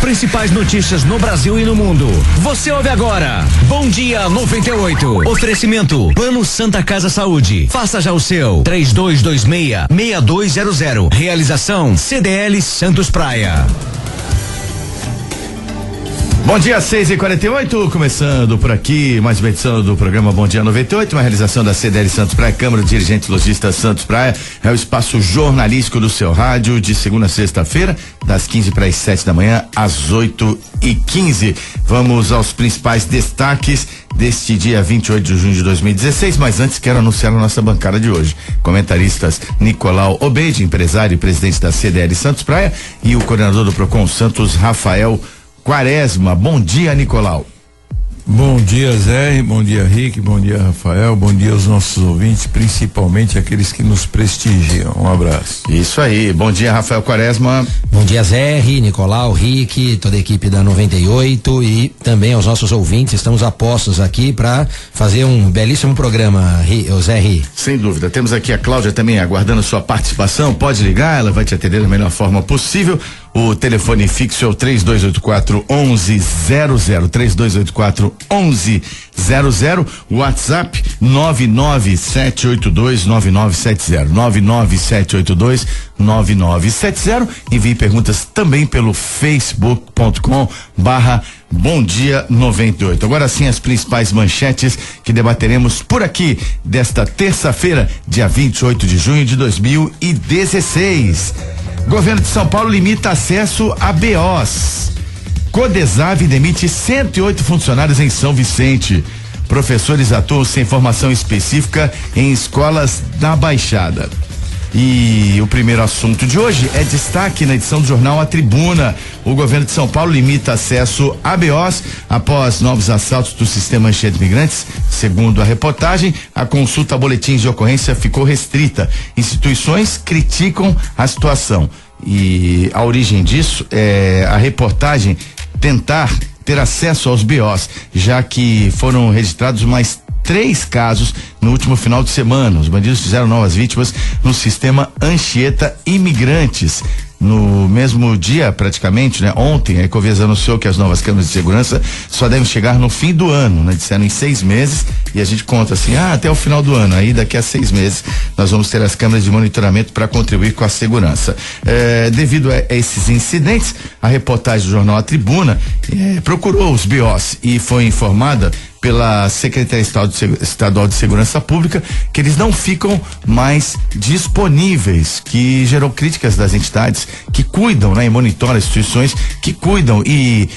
principais notícias no Brasil e no mundo. Você ouve agora Bom Dia 98. Oferecimento Plano Santa Casa Saúde. Faça já o seu. 3226-6200. Realização CDL Santos Praia. Bom dia, 6h48, começando por aqui, mais uma edição do programa Bom Dia 98, uma realização da CDL Santos Praia, Câmara de Dirigentes Lojistas Santos Praia, é o espaço jornalístico do seu rádio, de segunda a sexta-feira, das 15 para as 7 da manhã, às 8h15. Vamos aos principais destaques deste dia 28 de junho de 2016, mas antes quero anunciar a nossa bancada de hoje. Comentaristas Nicolau Obeide, empresário e presidente da CDL Santos Praia, e o coordenador do Procon Santos, Rafael Quaresma. Bom dia, Nicolau. Bom dia, Zé, bom dia, Rick, bom dia, Rafael, bom dia aos nossos ouvintes, principalmente aqueles que nos prestigiam. Um abraço. Isso aí, bom dia, Rafael Quaresma. Bom dia, Zé, Nicolau, Rick, toda a equipe da 98 e também aos nossos ouvintes. Estamos a postos aqui para fazer um belíssimo programa, Zé. Sem dúvida, temos aqui a Cláudia também aguardando sua participação, pode ligar, ela vai te atender da melhor forma possível. O telefone fixo é o 3284-1100, 3284-1100, WhatsApp 997829970, 997829970. Envie perguntas também pelo facebook.com/Bom Dia 98. Agora sim, as principais manchetes que debateremos por aqui desta terça-feira, dia 28 de junho de 2016. Governo de São Paulo limita acesso a BOs. Codesave demite 108 funcionários em São Vicente. Professores atuam sem formação específica em escolas da Baixada. E o primeiro assunto de hoje é destaque na edição do jornal A Tribuna. O governo de São Paulo limita acesso a BOs após novos assaltos do sistema Anchieta Imigrantes. Segundo a reportagem, a consulta a boletins de ocorrência ficou restrita. Instituições criticam a situação. E a origem disso é a reportagem tentar ter acesso aos BOs, já que foram registrados mais 3 casos no último final de semana. Os bandidos fizeram novas vítimas no sistema Anchieta Imigrantes. No mesmo dia, praticamente, né? Ontem, a Ecovias anunciou que as novas câmeras de segurança só devem chegar no fim do ano, né? Disseram em 6 meses, e a gente conta assim, até o final do ano, aí daqui a 6 meses nós vamos ter as câmeras de monitoramento para contribuir com a segurança. Devido a esses incidentes, a reportagem do jornal A Tribuna procurou os BOs e foi informada pela Secretaria Estadual de Segurança Pública que eles não ficam mais disponíveis, que gerou críticas das entidades que cuidam, né, e monitoram as instituições que cuidam e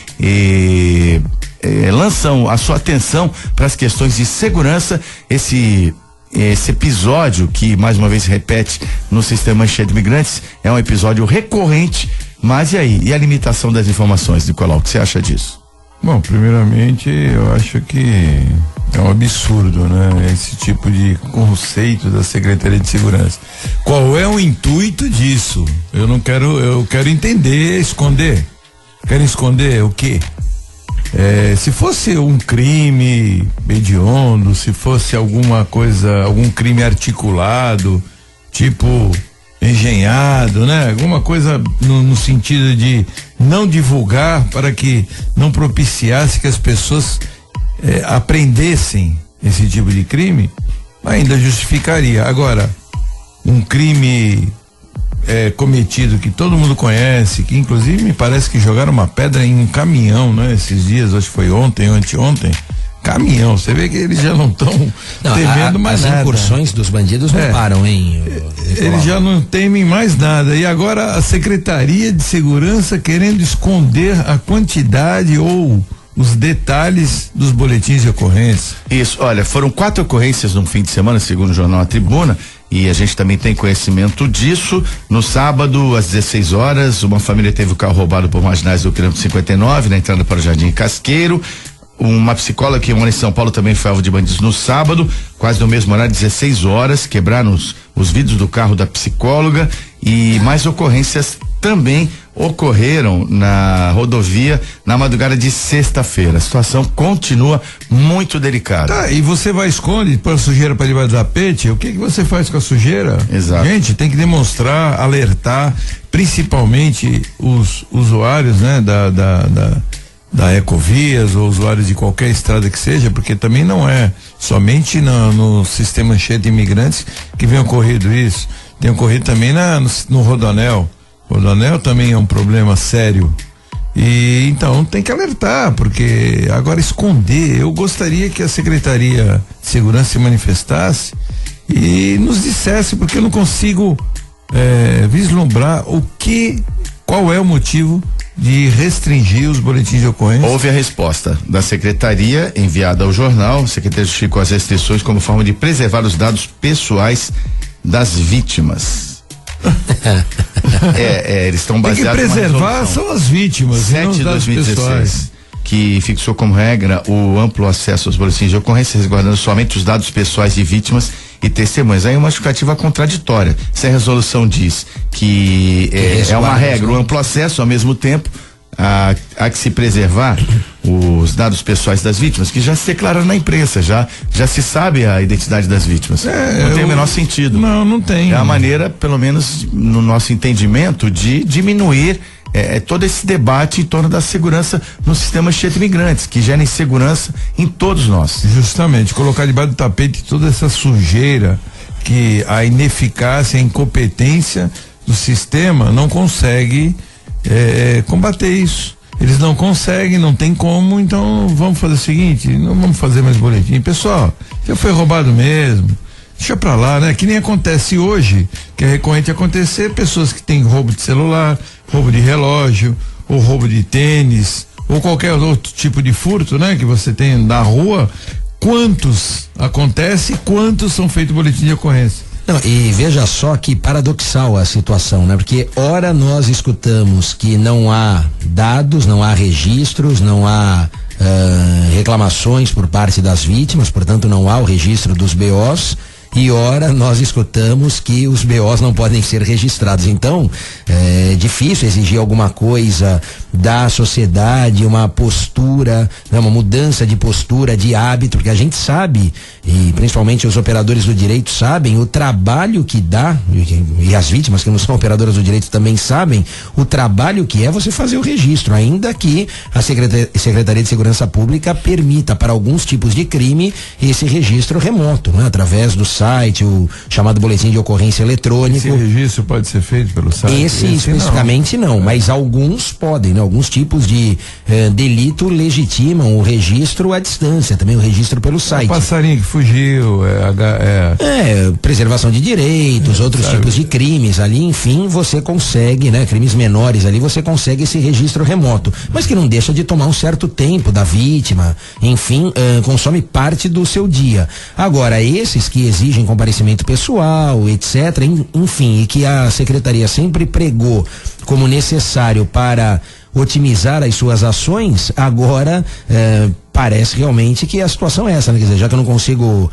lançam a sua atenção para as questões de segurança. Esse episódio que mais uma vez se repete no sistema Anchieta Imigrantes é um episódio recorrente. Mas e aí? E a limitação das informações, Nicolau? O que você acha disso? Bom, primeiramente eu acho que é um absurdo, né? Esse tipo de conceito da Secretaria de Segurança. Qual é o intuito disso? Eu quero entender, esconder. Querem esconder o quê? Se fosse um crime hediondo, se fosse alguma coisa, algum crime articulado, tipo engenhado, né? Alguma coisa no sentido de não divulgar para que não propiciasse que as pessoas aprendessem esse tipo de crime, ainda justificaria. Agora, um crime cometido que todo mundo conhece, que inclusive me parece que jogaram uma pedra em um caminhão, né? Esses dias, acho que foi ontem ou anteontem. Caminhão, você vê que eles já não estão temendo mais nada. As incursões dos bandidos não param, hein? Eles já não temem mais nada. E agora a Secretaria de Segurança querendo esconder a quantidade ou os detalhes dos boletins de ocorrência. Isso, olha, foram 4 ocorrências no fim de semana, segundo o jornal A Tribuna, e a gente também tem conhecimento disso. No sábado, às 16 horas, uma família teve o carro roubado por marginais do quilômetro 59, na entrada para o Jardim Casqueiro. Uma psicóloga que mora em São Paulo também foi alvo de bandidos no sábado, quase no mesmo horário, 16 horas, quebraram os vidros do carro da psicóloga. E mais ocorrências também ocorreram na rodovia na madrugada de sexta-feira. A situação continua muito delicada. Tá, e você vai esconde, põe a sujeira para debaixo do tapete, o que você faz com a sujeira? Exato. Gente, tem que demonstrar, alertar, principalmente os usuários, né, da Ecovias ou usuários de qualquer estrada que seja, porque também não é somente no sistema Anchieta Imigrantes que vem ocorrido isso, tem ocorrido também no Rodoanel. O Rodoanel também é um problema sério. E então tem que alertar, porque agora esconder, eu gostaria que a Secretaria de Segurança se manifestasse e nos dissesse, porque eu não consigo vislumbrar qual é o motivo de restringir os boletins de ocorrência. Houve a resposta da Secretaria enviada ao jornal. O secretário justificou as restrições como forma de preservar os dados pessoais das vítimas. Eles estão baseados. Tem que preservar são as vítimas, 7 de 2016, que fixou como regra o amplo acesso aos boletins de ocorrência, resguardando somente os dados pessoais de vítimas e testemunhas. Aí uma justificativa contraditória. Se a resolução diz que é uma regra, o amplo acesso, ao mesmo tempo há que se preservar os dados pessoais das vítimas, que já se declararam na imprensa, já se sabe a identidade das vítimas. Não tem o menor sentido. Não tem. É a maneira, pelo menos no nosso entendimento, de diminuir todo esse debate em torno da segurança no sistema Anchieta Imigrantes, que gera insegurança em todos nós. Justamente, colocar debaixo do tapete toda essa sujeira, que a ineficácia, a incompetência do sistema não consegue combater isso. Eles não conseguem, não tem como, então vamos fazer o seguinte, não vamos fazer mais boletim. Pessoal, já foi roubado mesmo, deixa pra lá, né? Que nem acontece hoje, que é recorrente acontecer, pessoas que têm roubo de celular, roubo de relógio, ou roubo de tênis, ou qualquer outro tipo de furto, né? Que você tem na rua, quantos acontece e quantos são feitos boletim de ocorrência? Não, e veja só que paradoxal a situação, né? Porque ora nós escutamos que não há dados, não há registros, não há reclamações por parte das vítimas, portanto não há o registro dos BOs, e ora nós escutamos que os BOs não podem ser registrados. Então é difícil exigir alguma coisa da sociedade, uma postura, né, uma mudança de postura, de hábito, porque a gente sabe, e principalmente os operadores do direito sabem o trabalho que dá, e as vítimas que não são operadoras do direito também sabem o trabalho que é você fazer o registro, ainda que a Secretaria de Segurança Pública permita para alguns tipos de crime esse registro remoto, né, através do site, o chamado boletim de ocorrência eletrônico. Esse registro pode ser feito pelo site? Esse especificamente não, mas alguns podem, né? Alguns tipos de delito legitimam o registro à distância, também o registro pelo site. O passarinho que fugiu, preservação de direitos, outros tipos de crimes ali, enfim, você consegue, né? Crimes menores ali, você consegue esse registro remoto, mas que não deixa de tomar um certo tempo da vítima, enfim, consome parte do seu dia. Agora, esses que exigem comparecimento pessoal, etc., enfim, e que a secretaria sempre pregou como necessário para otimizar as suas ações, agora parece realmente que a situação é essa, né? Quer dizer, já que eu não consigo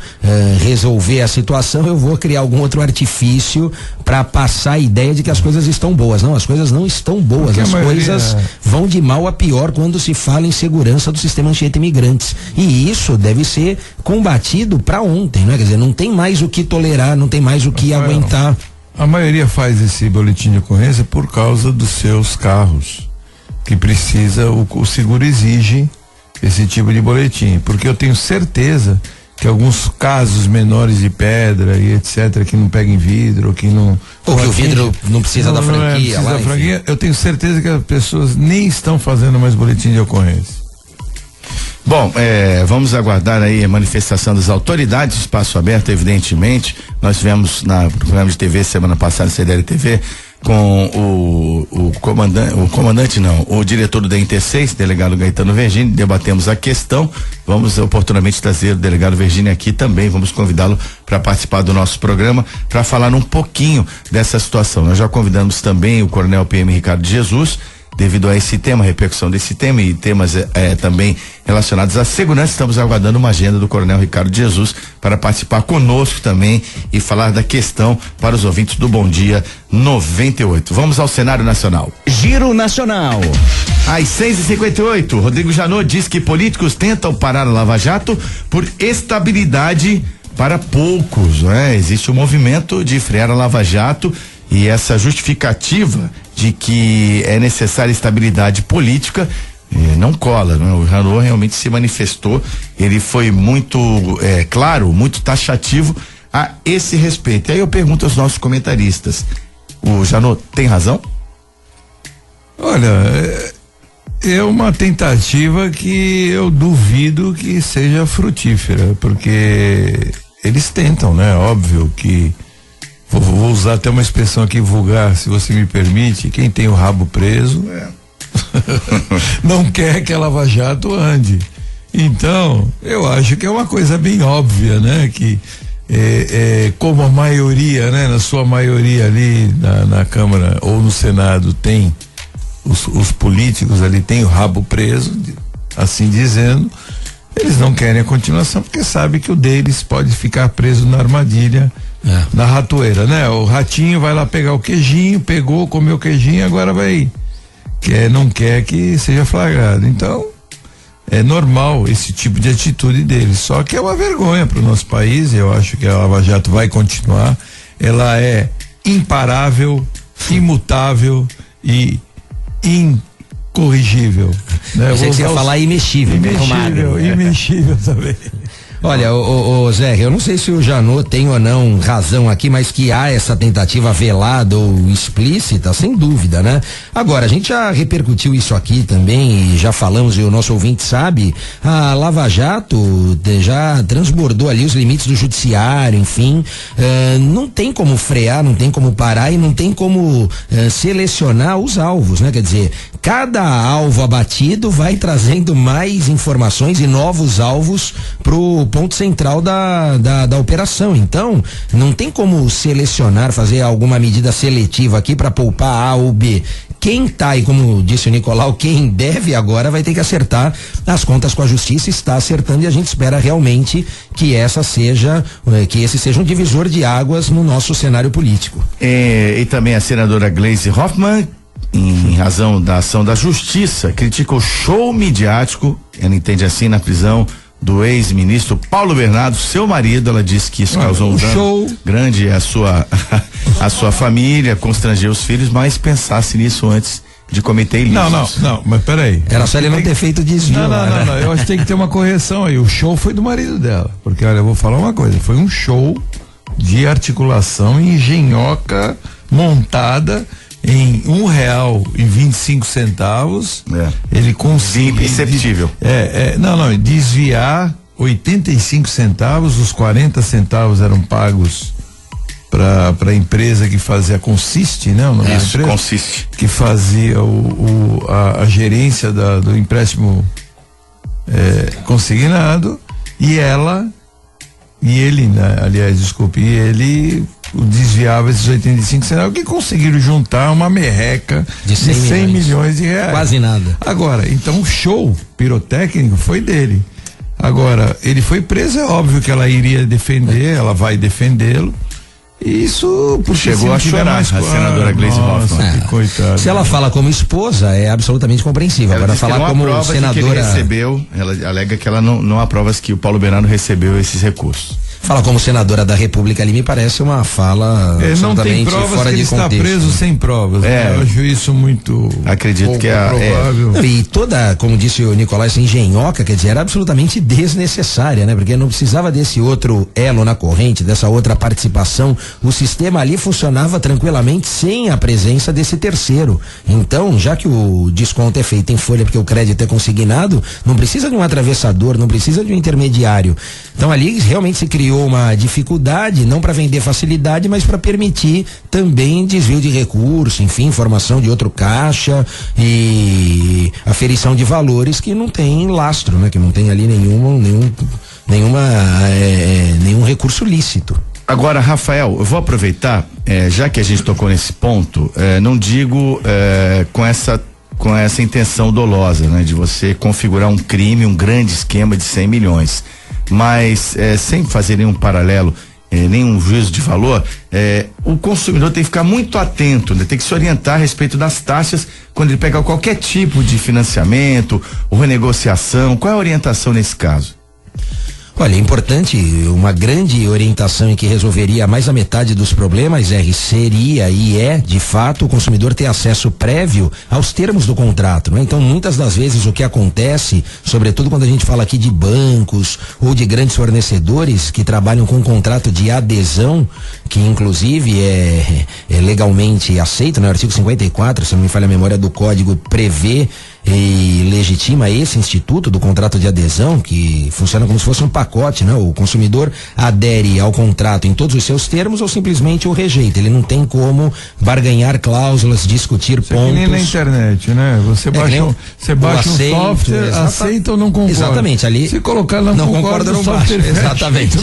resolver a situação, eu vou criar algum outro artifício para passar a ideia de que as coisas estão boas. Não, as coisas não estão boas, as coisas vão de mal a pior quando se fala em segurança do sistema Anchieta Imigrantes, e isso deve ser combatido para ontem, né? Quer dizer, não tem mais o que tolerar, não tem mais o que aguentar. A maioria faz esse boletim de ocorrência por causa dos seus carros, que precisa, o seguro exige esse tipo de boletim, porque eu tenho certeza que alguns casos menores de pedra e etc, que não pegam vidro, que não... Ou que o vidro não precisa da franquia. Precisa da franquia, eu tenho certeza que as pessoas nem estão fazendo mais boletim de ocorrência. Bom, vamos aguardar aí a manifestação das autoridades, espaço aberto, evidentemente. Nós tivemos no programa de TV semana passada, CDL TV, com o diretor do DNT6, delegado Gaetano Vergini, debatemos a questão. Vamos oportunamente trazer o delegado Vergini aqui também, vamos convidá-lo para participar do nosso programa, para falar um pouquinho dessa situação. Nós já convidamos também o coronel PM Ricardo Jesus, devido a esse tema, a repercussão desse tema e temas também relacionados à segurança. Estamos aguardando uma agenda do coronel Ricardo Jesus para participar conosco também e falar da questão para os ouvintes do Bom Dia 98. Vamos ao cenário nacional. Giro Nacional. Às 6h58, Rodrigo Janot diz que políticos tentam parar a Lava Jato por estabilidade para poucos, né? Existe um movimento de frear a Lava Jato, e essa justificativa de que é necessária estabilidade política, não cola, né? O Janot realmente se manifestou, ele foi muito claro, muito taxativo a esse respeito. Aí eu pergunto aos nossos comentaristas, o Janot tem razão? Olha, é uma tentativa que eu duvido que seja frutífera, porque eles tentam, né? Óbvio que vou usar até uma expressão aqui vulgar, se você me permite, quem tem o rabo preso não quer que a Lava Jato ande. Então, eu acho que é uma coisa bem óbvia, né? Que como a maioria, né? Na sua maioria ali na Câmara ou no Senado tem os políticos ali tem o rabo preso, assim dizendo, eles não querem a continuação porque sabem que o deles pode ficar preso na armadilha, na ratoeira, né? O ratinho vai lá pegar o queijinho, pegou, comeu o queijinho, agora não quer que seja flagrado. Então, é normal esse tipo de atitude deles, só que é uma vergonha para o nosso país. Eu acho que a Lava Jato vai continuar, ela é imparável, imutável e incorrigível, né? Você ia falar imexível. Imexível também. Olha, o Zé, eu não sei se o Janot tem ou não razão aqui, mas que há essa tentativa velada ou explícita, sem dúvida, né? Agora, a gente já repercutiu isso aqui também e já falamos, e o nosso ouvinte sabe, a Lava Jato já transbordou ali os limites do judiciário, enfim, não tem como frear, não tem como parar e não tem como selecionar os alvos, né? Quer dizer, cada alvo abatido vai trazendo mais informações e novos alvos pro ponto central da operação. Então, não tem como selecionar, fazer alguma medida seletiva aqui para poupar A ou B. Quem tá, e como disse o Nicolau, quem deve agora vai ter que acertar as contas com a justiça, está acertando, e a gente espera realmente que que esse seja um divisor de águas no nosso cenário político. E também a senadora Gleisi Hoffmann, em razão da ação da justiça, critica o show midiático, ela entende assim, na prisão do ex-ministro Paulo Bernardo, seu marido. Ela disse que isso causou um dano grande à sua família, constrangeu os filhos, mas pensasse nisso antes de cometer ilícitos. Não, mas peraí. Era só ele não ter feito desvio. Não, eu acho que tem que ter uma correção aí. O show foi do marido dela, porque olha, eu vou falar uma coisa, foi um show de articulação engenhoca montada em R$1,25. Ele conseguiu. Imperceptível. Desviar 85 centavos, os 40 centavos eram pagos para a empresa que fazia Consiste, né? O nome da empresa, Consiste, que fazia a gerência do empréstimo consignado, e ele, né? Aliás, desculpe, e ele desviava esses 85 centavos, que conseguiram juntar uma merreca de 100 milhões de reais. Quase nada. Agora, então o show pirotécnico foi dele. Agora, ele foi preso, é óbvio que ela iria defender, ela vai defendê-lo. Isso chegou a chorar, a senadora Gleisi Hoffmann. Coitada. Se ela fala como esposa, é absolutamente compreensível. Agora, falar como senadora. Ela alega que ela não aprova que o Paulo Bernardo recebeu esses recursos. Falar como senadora da República ali me parece uma fala absolutamente fora de contexto. Está preso sem provas. Eu acho isso muito. Acredito que provável. E toda, como disse o Nicolau, essa engenhoca, quer dizer, era absolutamente desnecessária, né? Porque não precisava desse outro elo na corrente, dessa outra participação. O sistema ali funcionava tranquilamente sem a presença desse terceiro. Então, já que o desconto é feito em folha porque o crédito é consignado, não precisa de um atravessador, não precisa de um intermediário. Então ali realmente se criou uma dificuldade, não para vender facilidade, mas para permitir também desvio de recurso, enfim, formação de outro caixa e aferição de valores que não tem lastro, né? Que não tem ali nenhum recurso lícito. Agora, Rafael, eu vou aproveitar, já que a gente tocou nesse ponto, não digo com essa intenção dolosa, né? De você configurar um crime, um grande esquema de 100 milhões. Mas sem fazer nenhum paralelo, nenhum juízo de valor, o consumidor tem que ficar muito atento, né? Tem que se orientar a respeito das taxas quando ele pegar qualquer tipo de financiamento ou renegociação. Qual é a orientação nesse caso? Olha, é importante, uma grande orientação em que resolveria mais da metade dos problemas, seria e é, de fato, o consumidor ter acesso prévio aos termos do contrato, né? Então, muitas das vezes o que acontece, sobretudo quando a gente fala aqui de bancos ou de grandes fornecedores que trabalham com um contrato de adesão, que inclusive é legalmente aceito, né? O artigo 54, se não me falha a memória do Código, prevê e legitima esse instituto do contrato de adesão, que funciona como se fosse um pacote, né? O consumidor adere ao contrato em todos os seus termos ou simplesmente o rejeita. Ele não tem como barganhar cláusulas, discutir pontos. É que nem na internet, né? Você baixa um software, aceita ou não concorda. Exatamente, ali. Se colocar não concorda, não baixa. Exatamente.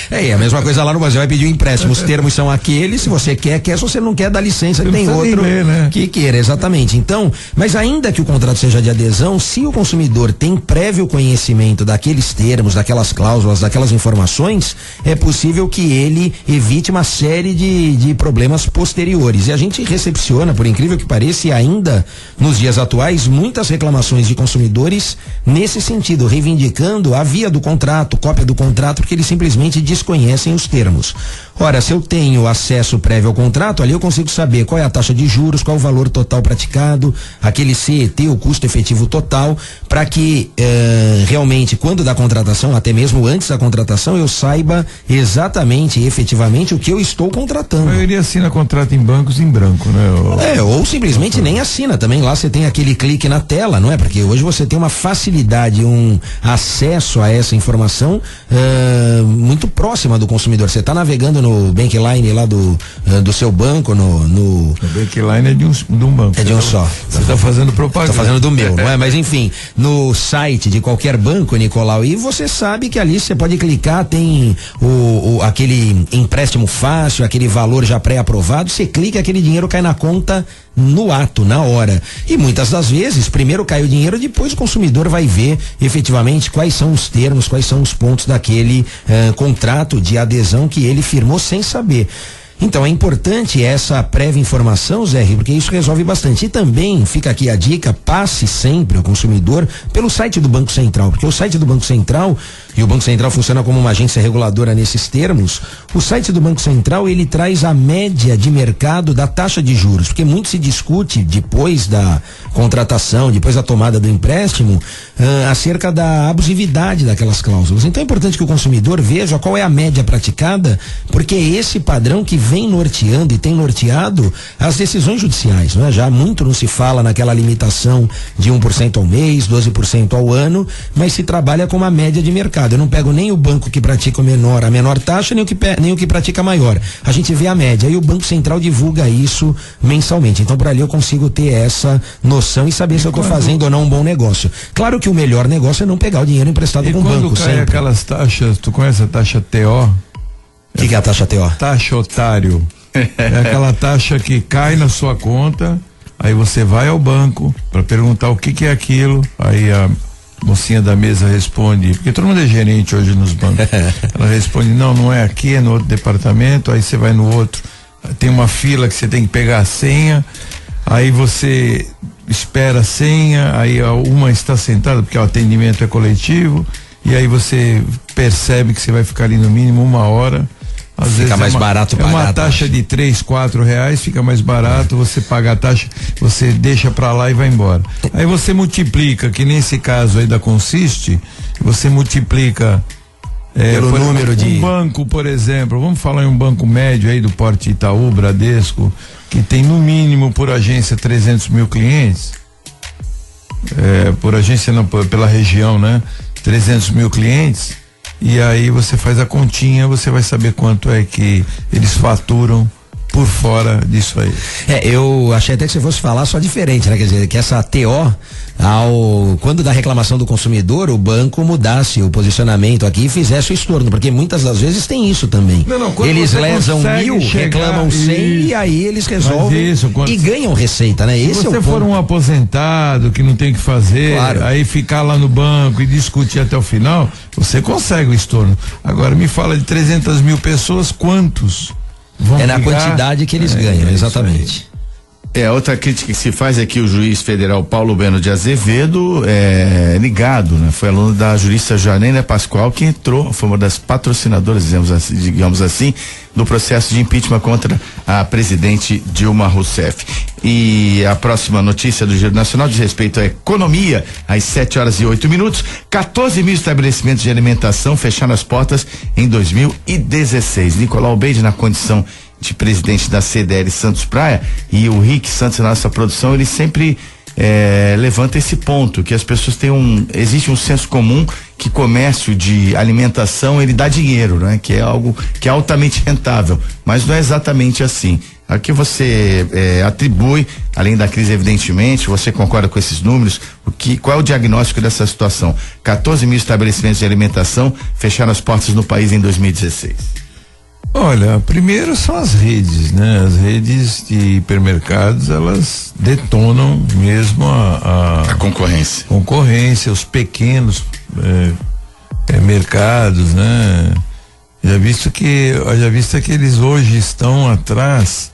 É a mesma coisa lá no Brasil, vai pedir um empréstimo. Os termos são aqueles, se você quer, se você não quer, dá licença, você tem outro ler, né? Que queira, exatamente. Então, mas ainda que o contrato seja de adesão, se o consumidor tem prévio conhecimento daqueles termos, daquelas cláusulas, daquelas informações, é possível que ele evite uma série de problemas posteriores. E a gente recepciona, por incrível que pareça, e ainda nos dias atuais, muitas reclamações de consumidores nesse sentido, reivindicando a via do contrato, cópia do contrato, porque eles simplesmente desconhecem os termos. Ora, se eu tenho acesso prévio ao contrato, ali eu consigo saber qual é a taxa de juros, qual é o valor total praticado, aquele CET, o custo efetivo total, para que realmente, quando da contratação, até mesmo antes da contratação, eu saiba exatamente e efetivamente o que eu estou contratando. A maioria assina contrato em bancos em branco, né? Ou simplesmente nem assina. Também lá você tem aquele clique na tela, não é? Porque hoje você tem uma facilidade, um acesso a essa informação muito próxima do consumidor. Você está navegando no Bankline lá do seu banco, O Bankline é de um banco. É de um só. Você está fazendo propaganda. Estou fazendo do meu, não é? Mas enfim, no site de qualquer banco, Nicolau, e você sabe que ali você pode clicar, tem aquele empréstimo fácil, aquele valor já pré-aprovado, você clica, aquele dinheiro cai na conta no ato, na hora. E muitas das vezes, primeiro cai o dinheiro, depois o consumidor vai ver efetivamente quais são os termos, quais são os pontos daquele contrato de adesão que ele firmou sem saber. Então é importante essa prévia informação, Zé, porque isso resolve bastante. E também fica aqui a dica, passe sempre o consumidor pelo site do Banco Central, porque o site do Banco Central, e o Banco Central funciona como uma agência reguladora nesses termos, o site do Banco Central, ele traz a média de mercado da taxa de juros, porque muito se discute depois da contratação, depois da tomada do empréstimo, acerca da abusividade daquelas cláusulas. Então é importante que o consumidor veja qual é a média praticada, porque é esse padrão que vem norteando e tem norteado as decisões judiciais, não é? Já muito não se fala naquela limitação de 1% ao mês, 12% ao ano, mas se trabalha com uma média de mercado. Eu não pego nem o banco que pratica a menor taxa, nem o que pratica a maior. A gente vê a média e o Banco Central divulga isso mensalmente. Então, por ali eu consigo ter essa noção e saber se eu estou fazendo ou não um bom negócio. Claro que o melhor negócio é não pegar o dinheiro emprestado com o banco. E quando cai aquelas taxas, tu conhece a taxa TO? O que é a taxa TO? Taxa otário. É aquela taxa que cai na sua conta, aí você vai ao banco para perguntar o que é aquilo, aí a mocinha da mesa responde, porque todo mundo é gerente hoje nos bancos, ela responde, não é aqui, é no outro departamento, aí você vai no outro, tem uma fila que você tem que pegar a senha, aí você espera a senha, aí uma está sentada porque o atendimento é coletivo, e aí você percebe que você vai ficar ali no mínimo 1 hora. Às fica vezes mais barato pagar. É uma taxa de R$3, R$4, fica mais barato, você paga a taxa, você deixa pra lá e vai embora. Aí você multiplica, que nesse caso aí da Consiste, você multiplica pelo número de... Um banco, por exemplo, vamos falar em um banco médio aí do porte Itaú, Bradesco, que tem no mínimo por agência 300 mil clientes, por agência não, pela região, né? 300 mil clientes. E aí você faz a continha, você vai saber quanto é que eles faturam por fora disso aí. Eu achei até que você fosse falar só diferente, né? Quer dizer, que essa TO, quando da reclamação do consumidor, o banco mudasse o posicionamento aqui e fizesse o estorno, porque muitas das vezes tem isso também. Eles lesam 1.000, reclamam 100 e aí eles resolvem e ganham receita, né? Se você for um aposentado que não tem o que fazer, claro, aí ficar lá no banco e discutir até o final, você consegue o estorno. Agora me fala de 300 mil pessoas, quantos vão na quantidade que eles ganham, exatamente. Outra crítica que se faz é que o juiz federal Paulo Bueno de Azevedo é ligado, né? Foi aluno da jurista Janaína Pascoal, que entrou, foi uma das patrocinadoras, digamos assim, do processo de impeachment contra a presidente Dilma Rousseff. E a próxima notícia do Giro Nacional diz respeito à economia, às 7h08. 14 mil estabelecimentos de alimentação fecharam as portas em 2016. Nicolau Beide, na condição de presidente da CDL Santos Praia, e o Rick Santos, na nossa produção, ele sempre levanta esse ponto, que as pessoas têm existe um senso comum que comércio de alimentação ele dá dinheiro, né? Que é algo que é altamente rentável, mas não é exatamente assim. Aqui você atribui, além da crise, evidentemente, você concorda com esses números, qual é o diagnóstico dessa situação? 14 mil estabelecimentos de alimentação fecharam as portas no país em 2016. Olha, primeiro são as redes, né? As redes de hipermercados, elas detonam mesmo a concorrência, os pequenos mercados, né? Já visto que eles hoje estão atrás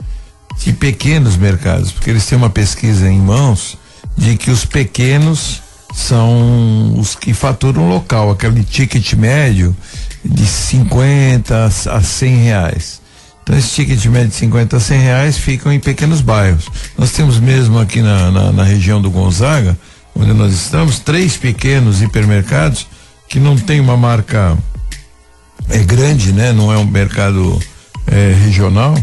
de pequenos mercados, porque eles têm uma pesquisa em mãos de que os pequenos são os que faturam local, aquele ticket médio de 50 a 100 reais. Então esse ticket médio de 50 a 100 reais ficam em pequenos bairros. Nós temos mesmo aqui na região do Gonzaga, onde nós estamos, 3 pequenos hipermercados que não tem uma marca grande, né? Não é um mercado regional,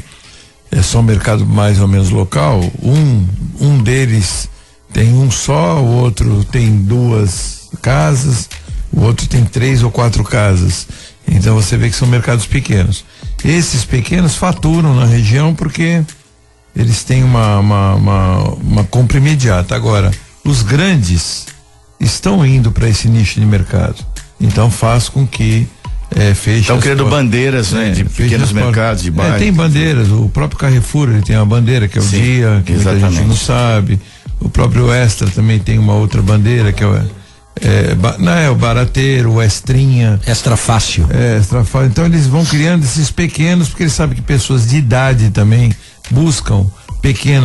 é só um mercado mais ou menos local. Um deles tem um só, o outro tem 2 casas, o outro tem 3 ou 4 casas. Então você vê que são mercados pequenos. Esses pequenos faturam na região porque eles têm uma compra imediata. Agora, os grandes estão indo para esse nicho de mercado. Então faz com que feche. Estão criando bandeiras, né? De pequenos mercados, de bairros. Tem bandeiras. O próprio Carrefour, ele tem uma bandeira que é o Dia, que muita gente não sabe. O próprio Extra também tem uma outra bandeira que é o Barateiro, o Extrinha. Extra Fácil. Extra Fácil. Então eles vão criando esses pequenos, porque eles sabem que pessoas de idade também buscam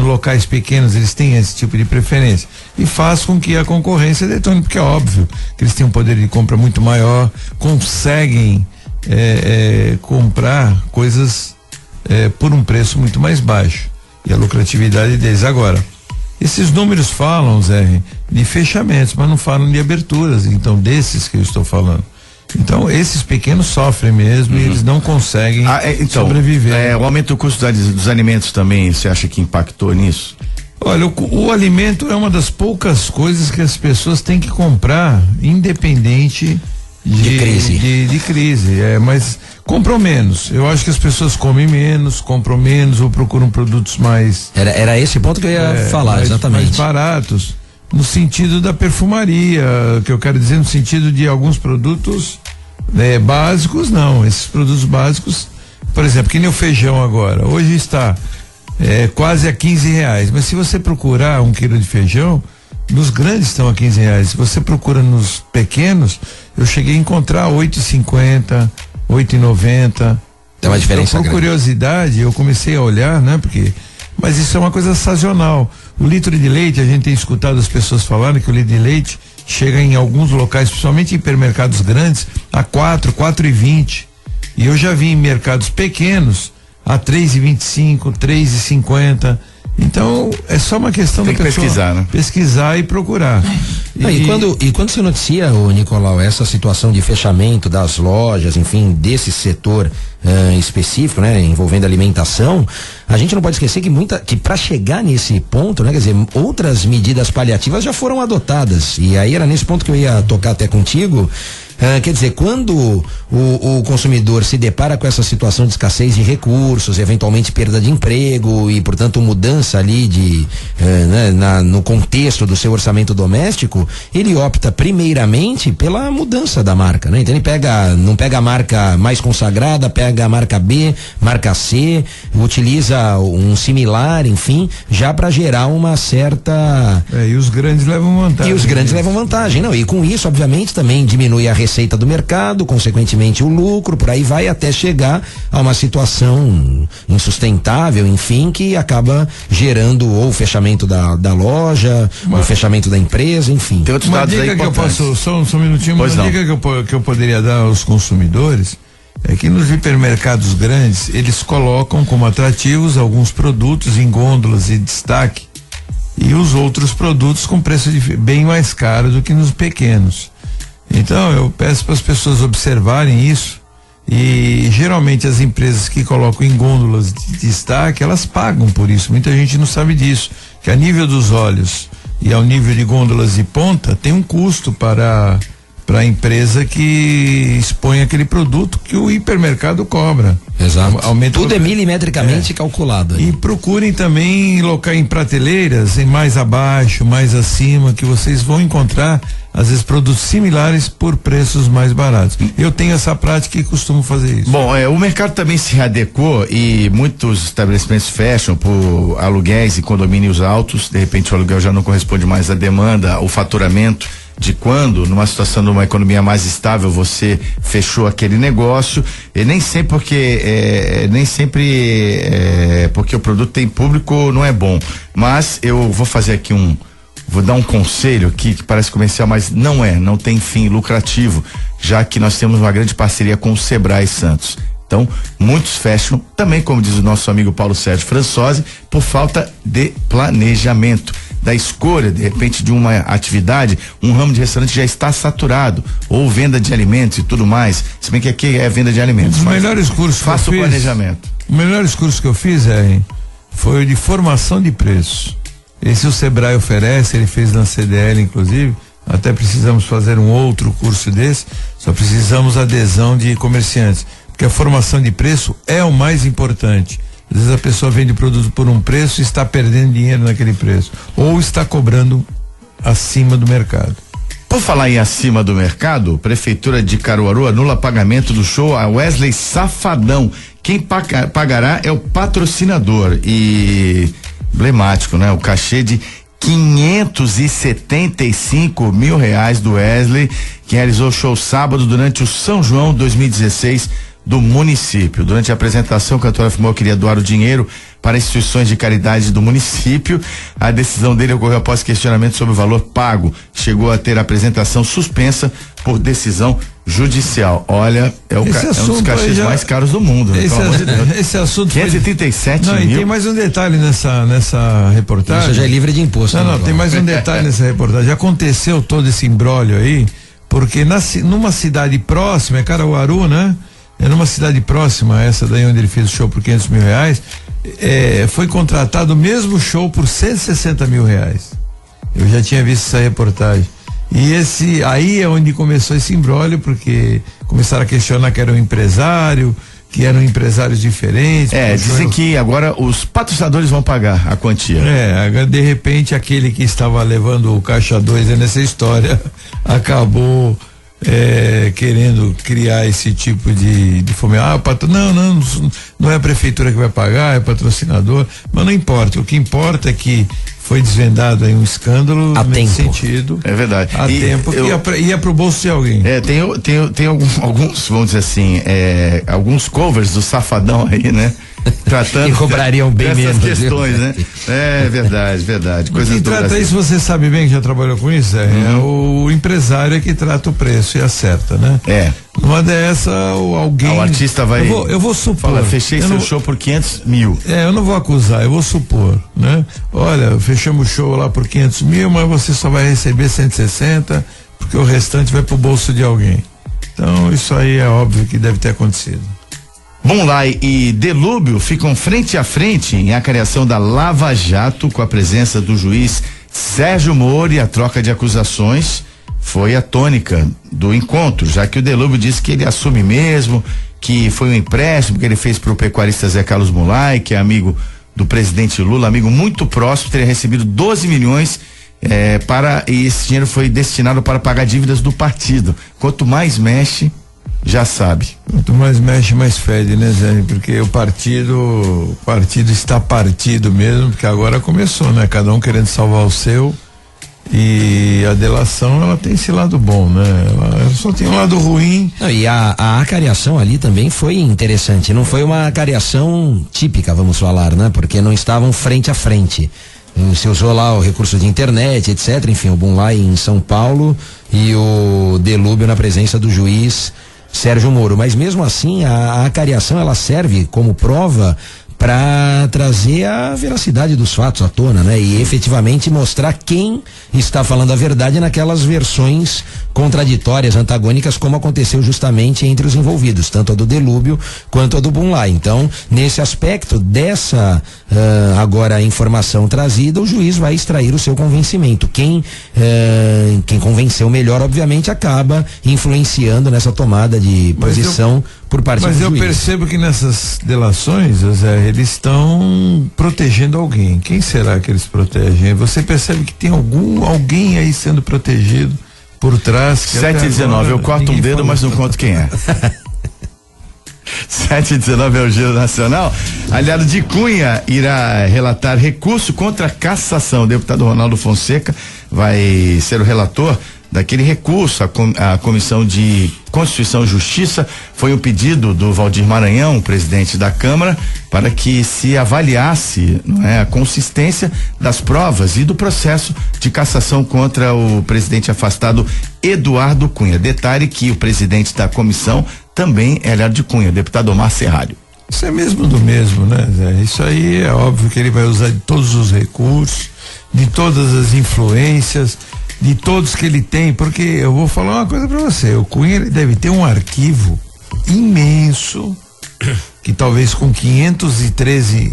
locais pequenos, eles têm esse tipo de preferência. E faz com que a concorrência detone, porque é óbvio que eles têm um poder de compra muito maior, conseguem comprar coisas por um preço muito mais baixo. E a lucratividade deles. Agora, esses números falam, Zé, de fechamentos, mas não falam de aberturas, então desses que eu estou falando. Então esses pequenos sofrem mesmo e eles não conseguem sobreviver. O aumento do custo dos alimentos também, você acha que impactou nisso? Olha, o alimento é uma das poucas coisas que as pessoas têm que comprar, independente de crise. Mas compram menos. Eu acho que as pessoas comem menos, compram menos ou procuram produtos mais. Era esse ponto que eu ia falar, exatamente. Mais baratos, no sentido da perfumaria, que eu quero dizer, no sentido de alguns produtos básicos, não. Esses produtos básicos, por exemplo, que nem o feijão agora. Hoje está quase a 15 reais. Mas se você procurar 1 quilo de feijão, nos grandes estão a 15 reais. Se você procura nos pequenos, eu cheguei a encontrar 8,50, 8,90. Tem uma diferença grande. Por curiosidade, eu comecei a olhar, né? Mas isso é uma coisa sazonal. O litro de leite, a gente tem escutado as pessoas falando que o litro de leite chega em alguns locais, principalmente em hipermercados grandes, a 4,20. E eu já vi em mercados pequenos a 3,25, 3,50. Então, é só uma questão da pessoa pesquisar, né? Pesquisar e procurar. E quando se noticia, Nicolau, essa situação de fechamento das lojas, enfim, desse setor específico, né, envolvendo alimentação, a gente não pode esquecer que para chegar nesse ponto, né, quer dizer, outras medidas paliativas já foram adotadas. E aí era nesse ponto que eu ia tocar até contigo. Quer dizer, quando o consumidor se depara com essa situação de escassez de recursos, eventualmente perda de emprego e, portanto, mudança ali no contexto do seu orçamento doméstico, ele opta primeiramente pela mudança da marca, né? Então ele não pega a marca mais consagrada, pega a marca B, marca C, utiliza um similar, enfim, já para gerar uma certa... E os grandes levam vantagem. não, e com isso, obviamente, também diminui a receita do mercado, consequentemente o lucro, por aí vai até chegar a uma situação insustentável, enfim, que acaba gerando ou o fechamento da loja, ou o fechamento da empresa, enfim. Tem outros dados aí importantes. Que eu posso, só um minutinho, uma dica que eu poderia dar aos consumidores é que nos hipermercados grandes eles colocam como atrativos alguns produtos em gôndolas de destaque e os outros produtos com preço bem mais caro do que nos pequenos. Então eu peço para as pessoas observarem isso, e geralmente as empresas que colocam em gôndolas de destaque, elas pagam por isso. Muita gente não sabe disso, que a nível dos olhos e ao nível de gôndolas de ponta tem um custo para a empresa que expõe aquele produto que o hipermercado cobra. Exato. Tudo é milimetricamente calculado. E procurem também em prateleiras, em mais abaixo, mais acima, que vocês vão encontrar às vezes produtos similares por preços mais baratos. Eu tenho essa prática e costumo fazer isso. Bom, o mercado também se readequou e muitos estabelecimentos fecham por aluguéis e condomínios altos. De repente o aluguel já não corresponde mais à demanda, o faturamento de quando, numa situação de uma economia mais estável, você fechou aquele negócio, e nem sempre porque o produto tem público não é bom. Mas eu vou fazer aqui vou dar um conselho aqui que parece comercial, mas não tem fim lucrativo, já que nós temos uma grande parceria com o Sebrae Santos. Então, muitos fecham também, como diz o nosso amigo Paulo Sérgio Françosi, por falta de planejamento, da escolha, de repente, de uma atividade. Um ramo de restaurante já está saturado, ou venda de alimentos e tudo mais, se bem que aqui é venda de alimentos. Os melhores cursos que eu fiz, faça o planejamento. Os melhores cursos que eu fiz, foi o de formação de preços. Esse o Sebrae oferece, ele fez na CDL, inclusive. Até precisamos fazer um outro curso desse, só precisamos adesão de comerciantes, porque a formação de preço é o mais importante. Às vezes a pessoa vende o produto por um preço e está perdendo dinheiro naquele preço, ou está cobrando acima do mercado. Por falar em acima do mercado, Prefeitura de Caruaru anula pagamento do show a Wesley Safadão. Quem pagará é o patrocinador, e emblemático, né? O cachê de R$575 mil do Wesley, que realizou o show sábado durante o São João 2016 do município. Durante a apresentação, o cantor afirmou que queria doar o dinheiro para instituições de caridade do município. A decisão dele ocorreu após questionamento sobre o valor pago. Chegou a ter a apresentação suspensa por decisão judicial. Olha, é um dos cachês mais caros do mundo. Esse assunto 537 mil. E tem mais um detalhe nessa reportagem. Isso já é livre de imposto. Não, tem mais um detalhe nessa reportagem. Aconteceu todo esse imbróglio aí, porque numa cidade próxima, é Caruaru, né? É numa cidade próxima a essa daí onde ele fez o show por R$500 mil, foi contratado o mesmo show por R$160 mil. Eu já tinha visto essa reportagem. E aí é onde começou esse imbróglio, porque começaram a questionar que era um empresário, que eram empresários diferentes. Dizem que agora os patrocinadores vão pagar a quantia. De repente aquele que estava levando o caixa 2 nessa história acabou querendo criar esse tipo de fome. Não é a prefeitura que vai pagar, é patrocinador, mas não importa. O que importa é que foi desvendado aí um escândalo nesse sentido. É verdade. Há tempo que ia pro bolso de alguém. Tem alguns, vamos dizer assim, alguns covers do Safadão aí, né? Tratando e cobrariam bem menos questões, né? É verdade. Quem trata isso, você sabe bem que já trabalhou com isso, é o empresário que trata o preço e acerta, né? Numa dessa, alguém. O artista vai. Eu vou supor. Fala, fechei seu show por R$500 mil. Eu não vou acusar, eu vou supor, né? Olha, fechamos o show lá por R$500 mil, mas você só vai receber 160, porque o restante vai pro bolso de alguém. Então, isso aí é óbvio que deve ter acontecido. Bonlai e Delúbio ficam frente a frente em acariação da Lava Jato, com a presença do juiz Sérgio Moro, e a troca de acusações foi a tônica do encontro, já que o Delúbio disse que ele assume mesmo, que foi um empréstimo que ele fez para o pecuarista Zé Carlos Bonlai, que é amigo do presidente Lula, amigo muito próximo, teria recebido 12 milhões e esse dinheiro foi destinado para pagar dívidas do partido. Quanto mais mexe, já sabe. Quanto mais mexe, mais fede, né, Zé? Porque o partido está partido mesmo, porque agora começou, né? Cada um querendo salvar o seu, E a delação, ela tem esse lado bom, né? Ela só tem um lado ruim. Não, e a acariação ali também foi interessante. Não foi uma acariação típica, vamos falar, né? Porque não estavam frente a frente. Se usou lá o recurso de internet, etc. Enfim, o Bunlai em São Paulo e o Delúbio na presença do juiz Sérgio Moro. Mas mesmo assim, a acariação, ela serve como prova para trazer a veracidade dos fatos à tona, né? E efetivamente mostrar quem está falando a verdade naquelas versões contraditórias, antagônicas, como aconteceu justamente entre os envolvidos, tanto a do Delúbio quanto a do Bunlai. Então, nesse aspecto dessa agora informação trazida, o juiz vai extrair o seu convencimento. Quem convenceu melhor, obviamente, acaba influenciando nessa tomada de posição por parte do juiz. Mas eu percebo que nessas delações, Zé, eles estão protegendo alguém. Quem será que eles protegem? Você percebe que tem alguém aí sendo protegido por trás. 7h19, eu corto um dedo, mas não conto quem é. 7h19 é o Giro Nacional. Aliado de Cunha irá relatar recurso contra a cassação. O deputado Ronaldo Fonseca vai ser o relator daquele recurso. A Comissão de Constituição e Justiça foi um pedido do Valdir Maranhão, presidente da Câmara, para que se avaliasse, não é, a consistência das provas e do processo de cassação contra o presidente afastado Eduardo Cunha. Detalhe que o presidente da comissão também é aliado de Cunha, deputado Omar Serralho. Isso é mesmo do mesmo, né, Zé? Isso aí é óbvio que ele vai usar de todos os recursos, de todas as influências, de todos que ele tem, porque eu vou falar uma coisa pra você, o Cunha, ele deve ter um arquivo imenso, que talvez com 513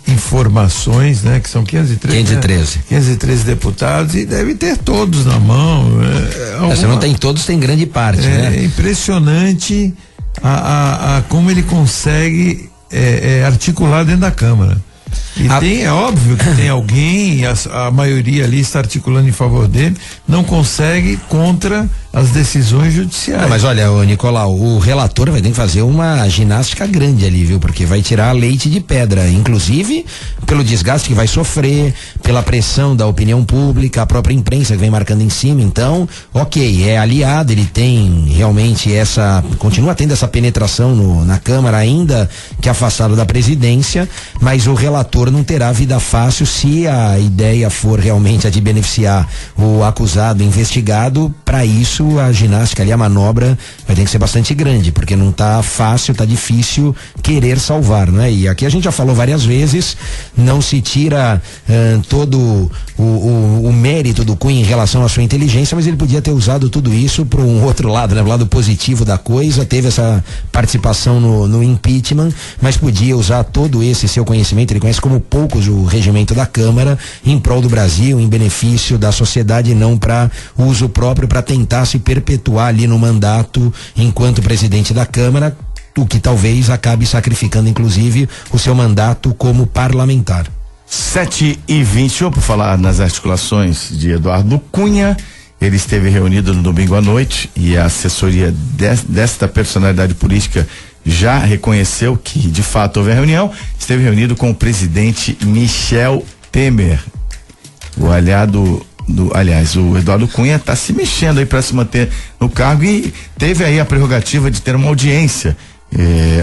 informações, né, que são 513 deputados, e deve ter todos na mão. Se não tem todos, tem grande parte, né? É impressionante como ele consegue articular dentro da Câmara. E é óbvio que tem alguém, a maioria ali está articulando em favor dele, não consegue contra as decisões judiciais. Mas olha, Nicolau, o relator vai ter que fazer uma ginástica grande ali, viu? Porque vai tirar leite de pedra, inclusive pelo desgaste que vai sofrer, pela pressão da opinião pública, a própria imprensa que vem marcando em cima. Então, ok, é aliado, ele tem realmente continua tendo essa penetração na Câmara, ainda que afastado da presidência, mas o relator não terá vida fácil se a ideia for realmente a de beneficiar o acusado, investigado. Para isso, a ginástica ali, a manobra vai ter que ser bastante grande, porque não tá fácil, tá difícil querer salvar, né? E aqui a gente já falou várias vezes, não se tira todo o mérito do Cunha em relação à sua inteligência, mas ele podia ter usado tudo isso para um outro lado, né? O lado positivo da coisa, teve essa participação no impeachment, mas podia usar todo esse seu conhecimento, ele conhece como poucos o regimento da Câmara, em prol do Brasil, em benefício da sociedade, e não para uso próprio, para tentar se perpetuar ali no mandato enquanto presidente da Câmara, o que talvez acabe sacrificando inclusive o seu mandato como parlamentar. 7h20, por falar nas articulações de Eduardo Cunha, ele esteve reunido no domingo à noite e a assessoria desta personalidade política já reconheceu que de fato houve a reunião. Esteve reunido com o presidente Michel Temer, o aliado o Eduardo Cunha está se mexendo aí para se manter no cargo e teve aí a prerrogativa de ter uma audiência,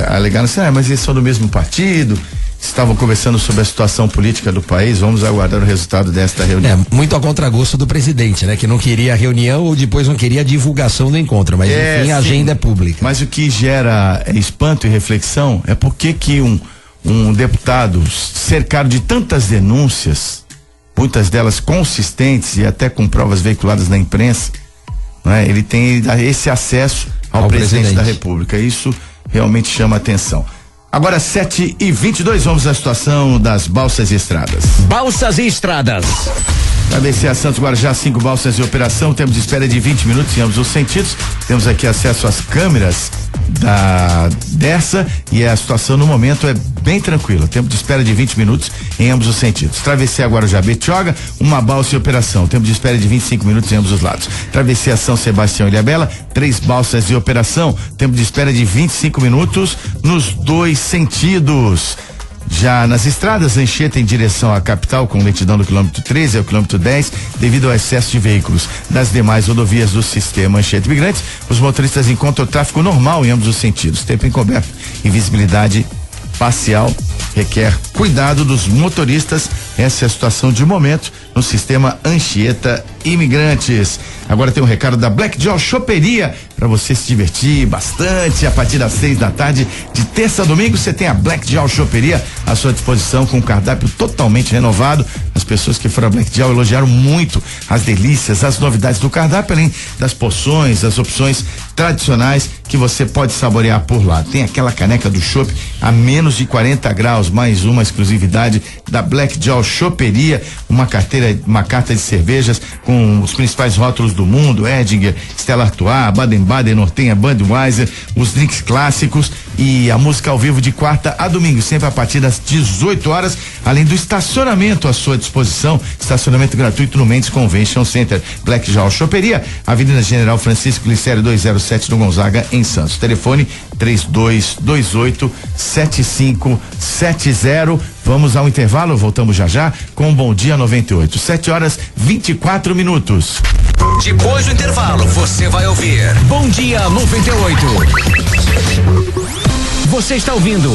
alegando assim, mas eles são do mesmo partido, estavam conversando sobre a situação política do país. Vamos aguardar o resultado desta reunião. Muito a contragosto do presidente, né? Que não queria a reunião ou depois não queria a divulgação do encontro, mas enfim, a agenda é pública. Mas o que gera espanto e reflexão é por que um deputado cercado de tantas denúncias, muitas delas consistentes e até com provas veiculadas na imprensa, né? Ele tem esse acesso ao presidente da República. Isso realmente chama atenção. Agora 7h22, vamos à situação das balsas e estradas. Balsas e estradas. Travessia Santos Guarujá, 5 balsas em operação, tempo de espera de 20 minutos em ambos os sentidos. Temos aqui acesso às câmeras dessa e a situação no momento é bem tranquila. Tempo de espera de 20 minutos em ambos os sentidos. Travessia Guarujá Betioga, uma balsa em operação. Tempo de espera de 25 minutos em ambos os lados. Travessia São Sebastião e Ilhabela, 3 balsas em operação. Tempo de espera de 25 minutos nos dois sentidos. Já nas estradas, Anchieta em direção à capital, com lentidão do quilômetro 13 ao quilômetro 10, devido ao excesso de veículos. Das demais rodovias do sistema Anchieta Imigrantes, os motoristas encontram o tráfego normal em ambos os sentidos. Tempo encoberto e visibilidade parcial requer cuidado dos motoristas. Essa é a situação de momento no sistema Anchieta Imigrantes. Agora tem um recado da Black Jaw Choperia para você se divertir bastante. A partir das 6 da tarde, de terça a domingo, você tem a Black Jaw Choperia à sua disposição, com um cardápio totalmente renovado. As pessoas que foram a Black Jaw elogiaram muito as delícias, as novidades do cardápio, além das porções, as opções tradicionais que você pode saborear por lá. Tem aquela caneca do chopp a menos de 40 graus, mais uma exclusividade da Black Jaw Choperia, uma carta de cervejas com os principais rótulos do mundo: Edinger, Stella Artois, Baden-Baden, Nortenha, Budweiser, os drinks clássicos e a música ao vivo de quarta a domingo, sempre a partir das 18 horas, além do estacionamento à sua disposição, estacionamento gratuito no Mendes Convention Center. Black Jaw Choperia, Avenida General Francisco Glicério 207 no Gonzaga, em Santos. Telefone 3228-7570. Vamos ao intervalo, voltamos já com o Bom Dia 98. 7h24. Depois do intervalo, você vai ouvir Bom Dia 98. Você está ouvindo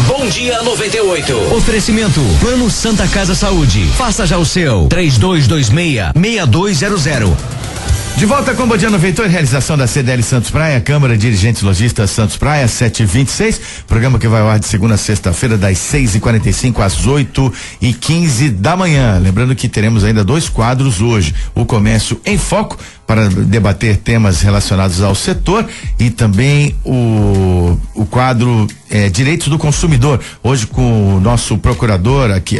Bom Dia 98. Oferecimento Plano Santa Casa Saúde. Faça já o seu. 3226-6200. De volta com o Bom Dia 98, realização da CDL Santos Praia, Câmara de Dirigentes Lojistas Santos Praia, 7h26. Programa que vai ao ar de segunda a sexta-feira, das 6h45 às 8h15 da manhã. Lembrando que teremos ainda 2 quadros hoje: o Comércio em Foco, para debater temas relacionados ao setor, e também o quadro Direitos do Consumidor, hoje com o nosso procurador aqui,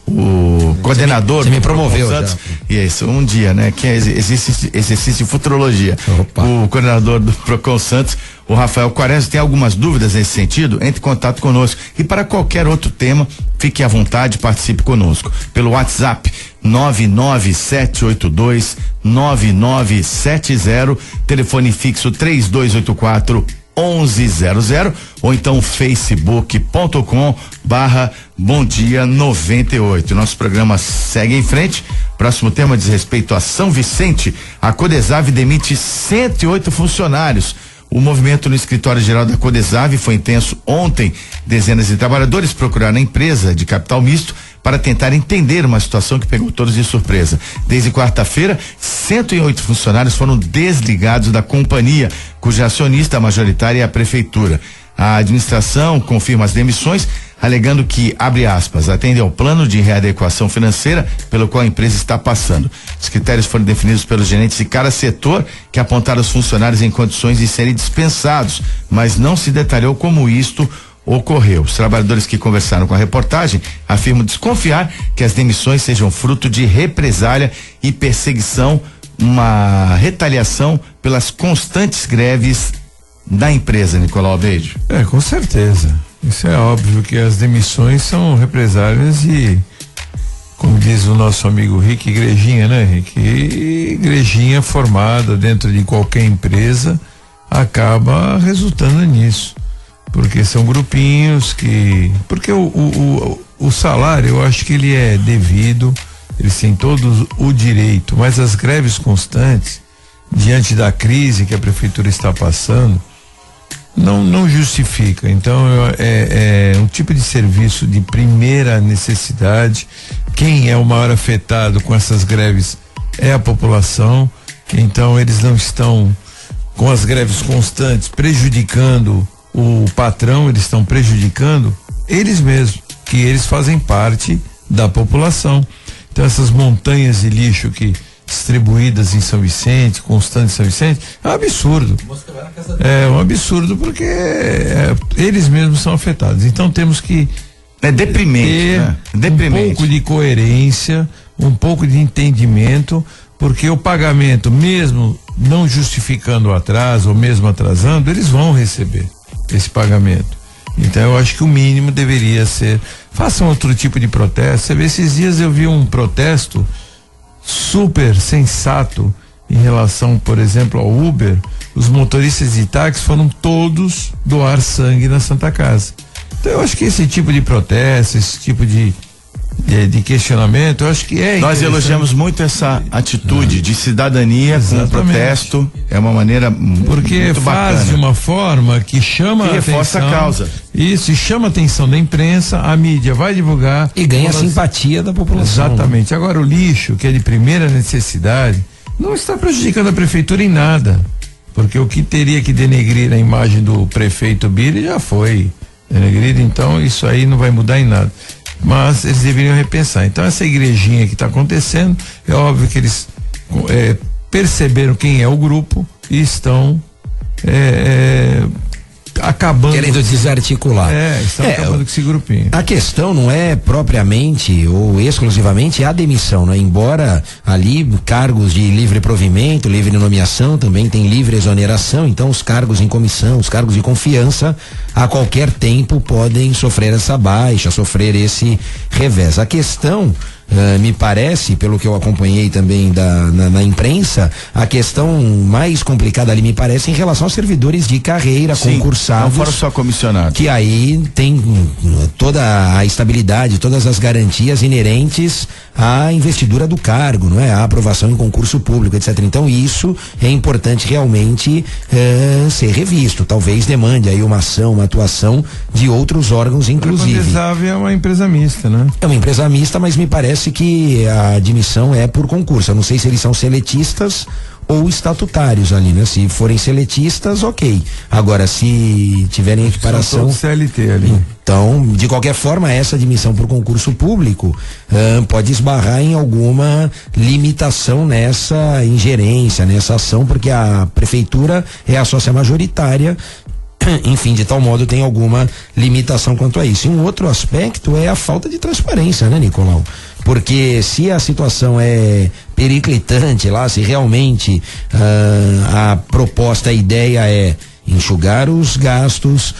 o coordenador. Você me promoveu Santos, já. Isso, um dia, né? Que é exercício de futurologia. Opa. O coordenador do Procon Santos, o Rafael Quaresma. Tem algumas dúvidas nesse sentido? Entre em contato conosco. E para qualquer outro tema, fique à vontade, participe conosco pelo WhatsApp 997829970, telefone fixo 3284-1100, ou então facebook.com/Bom Dia 98. Nosso programa segue em frente. Próximo tema diz respeito a São Vicente. A Codesave demite 108 funcionários. O movimento no escritório-geral da Codesave foi intenso ontem. Dezenas de trabalhadores procuraram a empresa de capital misto para tentar entender uma situação que pegou todos de surpresa. Desde quarta-feira, 108 funcionários foram desligados da companhia, cuja acionista majoritária é a prefeitura. A administração confirma as demissões, alegando que, abre aspas, atende ao plano de readequação financeira pelo qual a empresa está passando. Os critérios foram definidos pelos gerentes de cada setor, que apontaram os funcionários em condições de serem dispensados, mas não se detalhou como isto ocorreu. Os trabalhadores que conversaram com a reportagem afirmam desconfiar que as demissões sejam fruto de represália e perseguição, uma retaliação pelas constantes greves da empresa, Nicolau Albeide. Com certeza. Isso é óbvio que as demissões são represálias e, como diz o nosso amigo Rick, igrejinha, né, Rick? E igrejinha formada dentro de qualquer empresa acaba resultando nisso. Porque são grupinhos porque o salário, eu acho que ele é devido, eles têm todos o direito, mas as greves constantes, diante da crise que a prefeitura está passando, não justifica. Então é um tipo de serviço de primeira necessidade. Quem é o maior afetado com essas greves é a população. Então eles não estão com as greves constantes prejudicando o patrão, eles estão prejudicando eles mesmos, que eles fazem parte da população. Então essas montanhas de lixo que distribuídas em São Vicente, constante em São Vicente, é um absurdo. É um absurdo porque eles mesmos são afetados. Então temos que deprimente, né? Um pouco de coerência, um pouco de entendimento, porque o pagamento, mesmo não justificando o atraso ou mesmo atrasando, eles vão receber esse pagamento. Então eu acho que o mínimo deveria ser, façam outro tipo de protesto. Você vê, esses dias eu vi um protesto super sensato em relação, por exemplo, ao Uber. Os motoristas de táxi foram todos doar sangue na Santa Casa. Então eu acho que esse tipo de protesto, esse tipo de questionamento, eu acho que nós elogiamos muito essa atitude de cidadania. Exatamente. Com o protesto, é uma maneira porque muito faz bacana. De uma forma que chama que reforça a causa. Isso, e chama a atenção da imprensa, a mídia vai divulgar e ganha a simpatia da população. Exatamente. Agora o lixo, que é de primeira necessidade, não está prejudicando a prefeitura em nada, porque o que teria que denegrir a imagem do prefeito Biri já foi denegrido, então isso aí não vai mudar em nada. Mas eles deveriam repensar. Então essa igrejinha que está acontecendo, é óbvio que eles perceberam quem é o grupo e estão acabando. Querendo desarticular. Estão acabando com esse grupinho. A questão não é propriamente ou exclusivamente a demissão, né? Embora ali cargos de livre provimento, livre nomeação, também tem livre exoneração, então os cargos em comissão, os cargos de confiança, a qualquer tempo podem sofrer essa baixa, sofrer esse revés. A questão, me parece, pelo que eu acompanhei também na imprensa, a questão mais complicada ali me parece em relação aos servidores de carreira, sim, concursados. Não foram só comissionados. Que aí tem toda a estabilidade, todas as garantias inerentes à investidura do cargo, não é? A aprovação em concurso público, etc. Então isso é importante realmente ser revisto. Talvez demande aí uma ação, uma atuação de outros órgãos, inclusive. A Condesave é uma empresa mista, né? É uma empresa mista, mas me parece que a admissão é por concurso. Eu não sei se eles são seletistas ou estatutários ali, né? Se forem seletistas, ok. Agora, se tiverem equiparação... CLT ali. Então, de qualquer forma, essa admissão por concurso público pode esbarrar em alguma limitação nessa ingerência, nessa ação, porque a prefeitura é a sócia majoritária. Enfim, de tal modo tem alguma limitação quanto a isso. E um outro aspecto é a falta de transparência, né, Nicolau? Porque se a situação é periclitante lá, se realmente a proposta, a ideia é enxugar os gastos,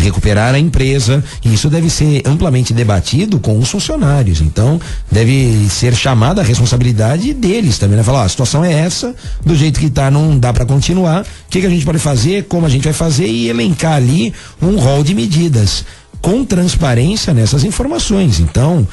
recuperar a empresa, isso deve ser amplamente debatido com os funcionários. Então, deve ser chamada a responsabilidade deles também, né? Falar, a situação é essa, do jeito que tá, não dá para continuar, o que a gente pode fazer, como a gente vai fazer, e elencar ali um rol de medidas com transparência nessas informações. Então,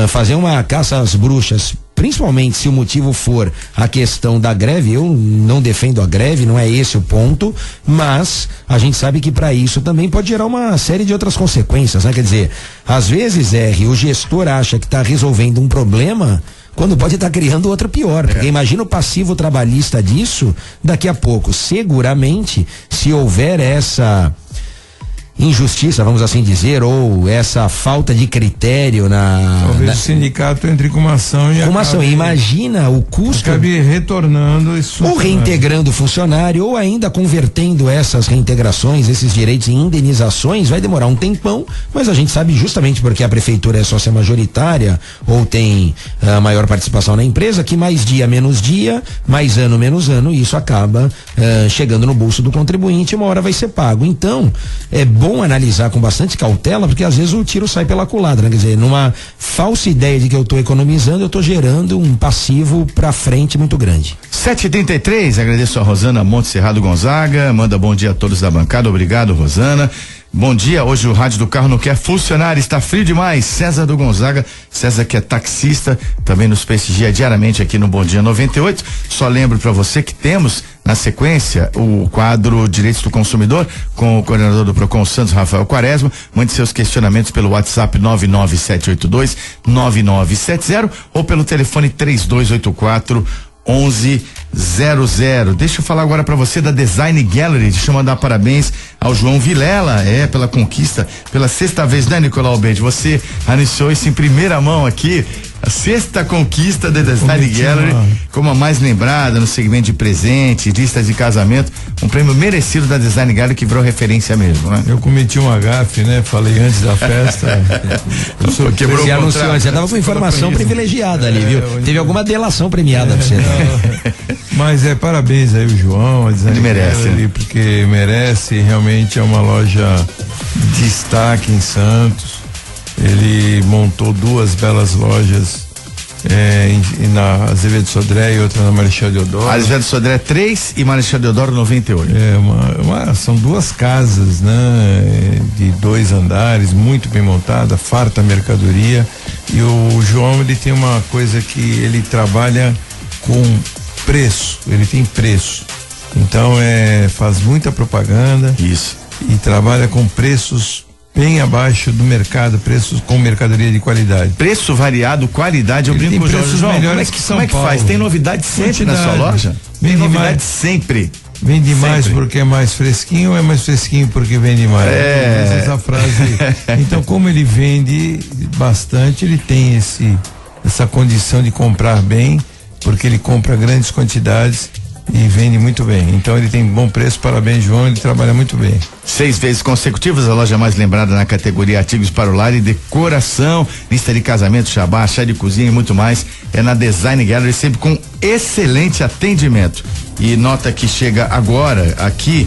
fazer uma caça às bruxas, principalmente se o motivo for a questão da greve, eu não defendo a greve, não é esse o ponto, mas a gente sabe que para isso também pode gerar uma série de outras consequências, né? Quer dizer, às vezes, o gestor acha que está resolvendo um problema quando pode estar criando outro pior, porque imagina o passivo trabalhista disso, daqui a pouco, seguramente, se houver essa injustiça, vamos assim dizer, ou essa falta de critério talvez o sindicato entre com uma ação e uma ação. Imagina o custo. Acabe retornando isso. Ou reintegrando o funcionário, ou ainda convertendo essas reintegrações, esses direitos em indenizações, vai demorar um tempão, mas a gente sabe justamente porque a prefeitura é sócia majoritária, ou tem a maior participação na empresa, que mais dia menos dia, mais ano menos ano, e isso acaba chegando no bolso do contribuinte, uma hora vai ser pago. Então, é bom analisar com bastante cautela, porque às vezes o tiro sai pela culatra, né? Quer dizer, numa falsa ideia de que eu estou economizando, eu estou gerando um passivo para frente muito grande. 7h33, agradeço a Rosana Monte Serrado Gonzaga, manda bom dia a todos da bancada, obrigado, Rosana. Bom dia, hoje o rádio do carro não quer funcionar, está frio demais. César do Gonzaga, César que é taxista, também nos prestigia diariamente aqui no Bom Dia 98. Só lembro para você que temos na sequência o quadro Direitos do Consumidor com o coordenador do Procon Santos, Rafael Quaresma. Mande seus questionamentos pelo WhatsApp 997829970 ou pelo telefone 3284-1100. Deixa eu falar agora pra você da Design Gallery. Deixa eu mandar parabéns ao João Vilela, pela conquista, pela sexta vez, né, Nicolau Bede? Você anunciou isso em primeira mão aqui, a sexta conquista da Design Gallery, como a mais lembrada no segmento de presente, listas de casamento, um prêmio merecido da Design Gallery que virou referência mesmo, né? Eu cometi um gafe, né? Falei antes da festa. Quebrou você anunciou antes, você tava com informação privilegiada ali, viu? Teve alguma delação premiada pra você. Mas parabéns aí o João, a Design Ele merece, Gallery, né? Porque merece, realmente é uma loja de destaque em Santos. Ele montou 2 belas lojas na Azevedo Sodré e outra na Marechal Deodoro. Azevedo Sodré 3 e Marechal Deodoro 98. São duas casas, né? De 2 andares, muito bem montada, farta mercadoria. E o João, ele tem uma coisa que ele trabalha com preço, ele tem preço. Então faz muita propaganda. Isso. E trabalha com preços bem abaixo do mercado, preços com mercadoria de qualidade. Preço variado, qualidade, eu brinco com o João. Melhores que São Paulo. Como é que faz? Tem novidade sempre na sua loja? Tem novidade sempre. Vende mais porque é mais fresquinho ou é mais fresquinho porque vende mais? Essa frase. Então, como ele vende bastante, ele tem essa condição de comprar bem, porque ele compra grandes quantidades e vende muito bem. Então ele tem bom preço, parabéns, João, ele trabalha muito bem. 6 vezes consecutivas, a loja mais lembrada na categoria artigos para o lar e decoração, lista de casamento, chabá, chá de cozinha e muito mais, é na Design Gallery, sempre com excelente atendimento. E nota que chega agora aqui,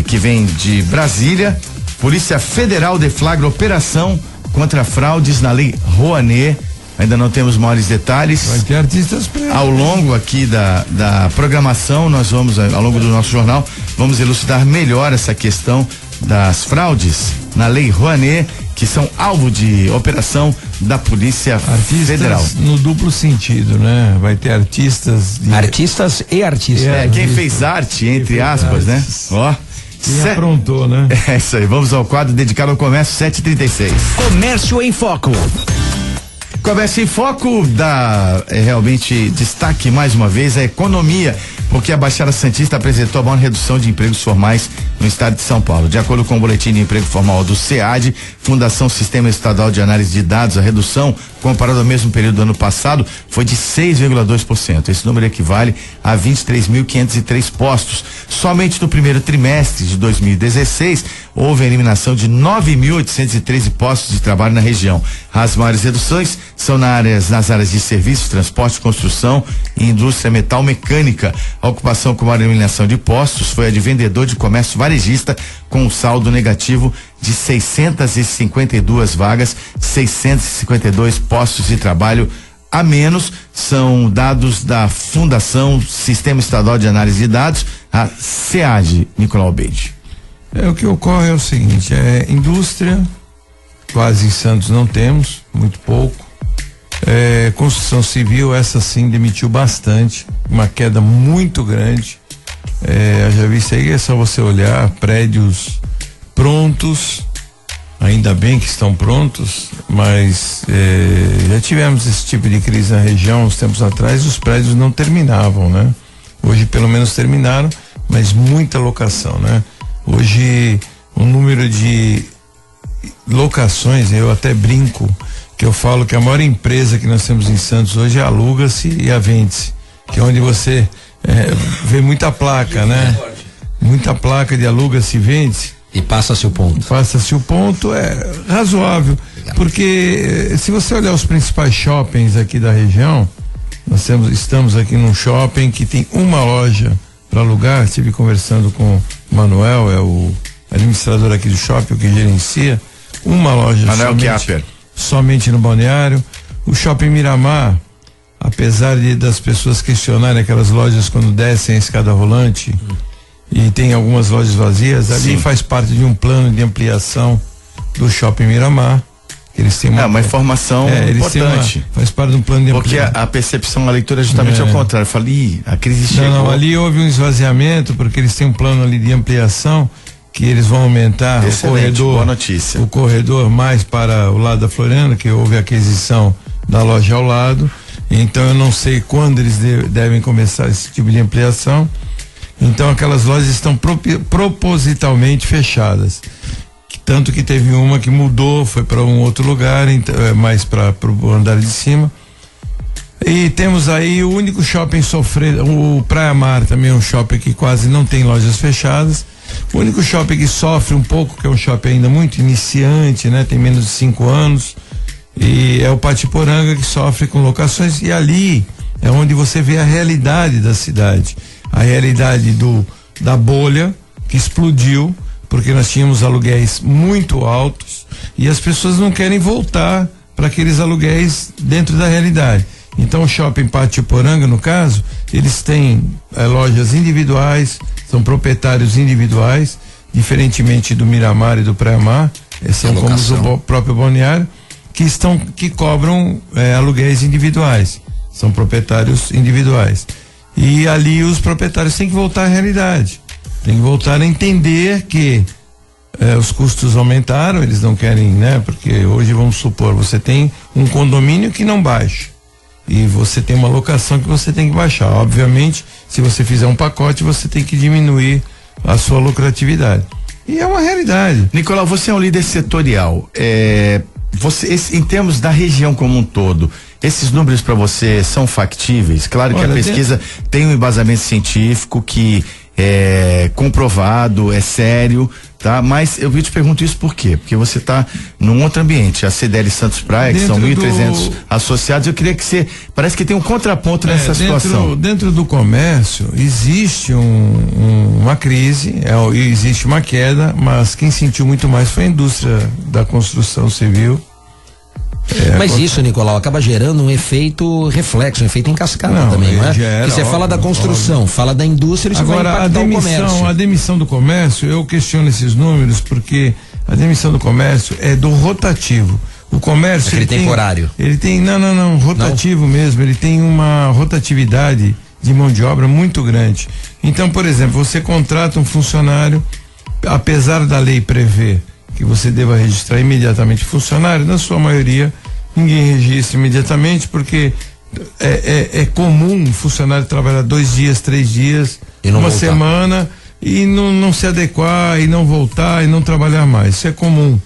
que vem de Brasília, Polícia Federal deflagra operação contra fraudes na Lei Rouanet. Ainda não temos maiores detalhes. Vai ter artistas presos. Ao longo aqui da programação, nós vamos, ao longo do nosso jornal, vamos elucidar melhor essa questão das fraudes na Lei Rouanet, que são alvo de operação da Polícia Federal. No duplo sentido, né? Vai ter artistas. Artistas e artistas. Quem fez arte, entre aspas, né? Ó. Quem aprontou, né? É isso aí. Vamos ao quadro dedicado ao comércio, 7h36. Comércio em Foco. Comércio em Foco dá realmente destaque mais uma vez à economia, porque a Baixada Santista apresentou a maior redução de empregos formais no estado de São Paulo. De acordo com o boletim de emprego formal do SEAD, Fundação Sistema Estadual de Análise de Dados, a redução, comparado ao mesmo período do ano passado, foi de 6,2%. Esse número equivale a 23.503 postos. Somente no primeiro trimestre de 2016, houve a eliminação de 9.813 postos de trabalho na região. As maiores reduções são nas áreas de serviços, transporte, construção e indústria metal mecânica. A ocupação com maior eliminação de postos foi a de vendedor de comércio varejista, com um saldo negativo de 652 vagas, 652 postos de trabalho a menos. São dados da Fundação Sistema Estadual de Análise de Dados, a SEAD, Nicolau Beide. O que ocorre é o seguinte, indústria, quase em Santos não temos, muito pouco. Construção civil, essa sim demitiu bastante, uma queda muito grande. Já vi isso aí, é só você olhar, prédios prontos, ainda bem que estão prontos, mas já tivemos esse tipo de crise na região uns tempos atrás, os prédios não terminavam, né? Hoje pelo menos terminaram, mas muita locação, né? Hoje o número de locações, eu até brinco, que eu falo que a maior empresa que nós temos em Santos hoje é a Aluga-se e a Vende-se, que é onde você vê muita placa, né? Muita placa de Aluga-se e Vende-se. E passa-se o ponto. Passa-se o ponto, é razoável, porque se você olhar os principais shoppings aqui da região, estamos aqui num shopping que tem uma loja para alugar. Estive conversando com o Manuel, é o administrador aqui do shopping, o que gerencia, uma loja somente no balneário. O shopping Miramar, apesar das pessoas questionarem aquelas lojas quando descem a escada rolante, e tem algumas lojas vazias, ali faz parte de um plano de ampliação do shopping Miramar. Eles têm uma informação importante. Faz parte de um plano de ampliação. Porque a percepção, a leitura é justamente ao contrário. Eu falei, a crise chegou. Não, ali houve um esvaziamento, porque eles têm um plano ali de ampliação, que eles vão aumentar o corredor. Boa notícia. O corredor mais para o lado da Floriana, que houve aquisição da loja ao lado. Então eu não sei quando eles devem começar esse tipo de ampliação. Então aquelas lojas estão propositalmente fechadas. Tanto que teve uma que mudou, foi para um outro lugar, mais para o andar de cima. E temos aí o único shopping o Praia Mar também é um shopping que quase não tem lojas fechadas. O único shopping que sofre um pouco, que é um shopping ainda muito iniciante, né? Tem menos de 5 anos. E é o Patiporanga, que sofre com locações, e ali é onde você vê a realidade da cidade. A realidade da bolha que explodiu, porque nós tínhamos aluguéis muito altos e as pessoas não querem voltar para aqueles aluguéis dentro da realidade. Então o Shopping Pátio Poranga, no caso, eles têm lojas individuais, são proprietários individuais, diferentemente do Miramar e do Praia Mar, são como o próprio balneário, que cobram aluguéis individuais, são proprietários individuais. E ali os proprietários têm que voltar à realidade, têm que voltar a entender que os custos aumentaram, eles não querem, né? Porque hoje, vamos supor, você tem um condomínio que não baixa e você tem uma locação que você tem que baixar. Obviamente, se você fizer um pacote, você tem que diminuir a sua lucratividade. E é uma realidade. Nicolau, você é um líder setorial. Em termos da região como um todo, esses números para você são factíveis? Claro que a pesquisa tem um embasamento científico que é comprovado, é sério, tá? Mas eu te pergunto isso por quê? Porque você está num outro ambiente, a CDL Santos Praia, que são 1.300 associados. Eu queria que você, parece que tem um contraponto nessa situação. Dentro do comércio existe uma crise, existe uma queda, mas quem sentiu muito mais foi a indústria da construção civil. Mas isso, Nicolau, acaba gerando um efeito reflexo, um efeito em cascata também, não é? Porque você fala da construção, fala da indústria, isso vai impactar o comércio. A demissão do comércio, eu questiono esses números porque a demissão do comércio é do rotativo. O comércio ele tem temporário. Ele tem rotativo mesmo, ele tem uma rotatividade de mão de obra muito grande. Então, por exemplo, você contrata um funcionário, apesar da lei prever que você deva registrar imediatamente funcionário, na sua maioria ninguém registra imediatamente, porque é comum um funcionário trabalhar 2 dias, 3 dias, uma semana e não se adequar e não voltar e não trabalhar mais. Isso é comum,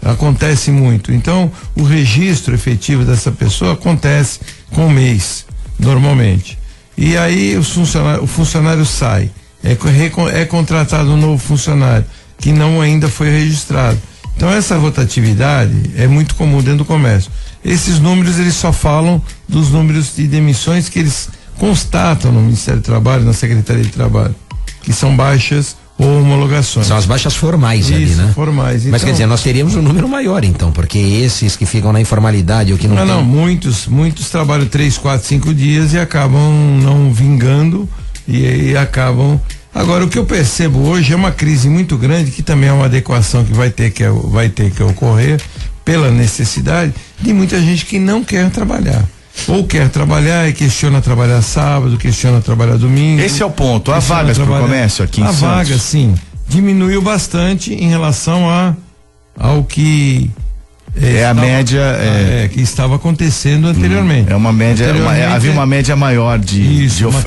acontece muito. Então o registro efetivo dessa pessoa acontece com 1 mês, normalmente. E aí o funcionário sai, é contratado um novo funcionário que não ainda foi registrado. Então essa rotatividade é muito comum dentro do comércio. Esses números, eles só falam dos números de demissões que eles constatam no Ministério do Trabalho, na Secretaria de Trabalho, que são baixas ou homologações. São as baixas formais. Isso, ali, né? Formais. Mas quer dizer, nós teríamos um número maior então, porque esses que ficam na informalidade ou que não tem... Não, muitos trabalham 3, 4, 5 dias e acabam não vingando e acabam... Agora, o que eu percebo hoje é uma crise muito grande, que também é uma adequação que vai ter que ocorrer pela necessidade de muita gente que não quer trabalhar. Ou quer trabalhar e questiona trabalhar sábado, questiona trabalhar domingo. Esse é o ponto. Há vagas para o comércio aqui em Santos? A vaga, sim, diminuiu bastante em relação ao que que estava acontecendo anteriormente. É uma média, havia uma média maior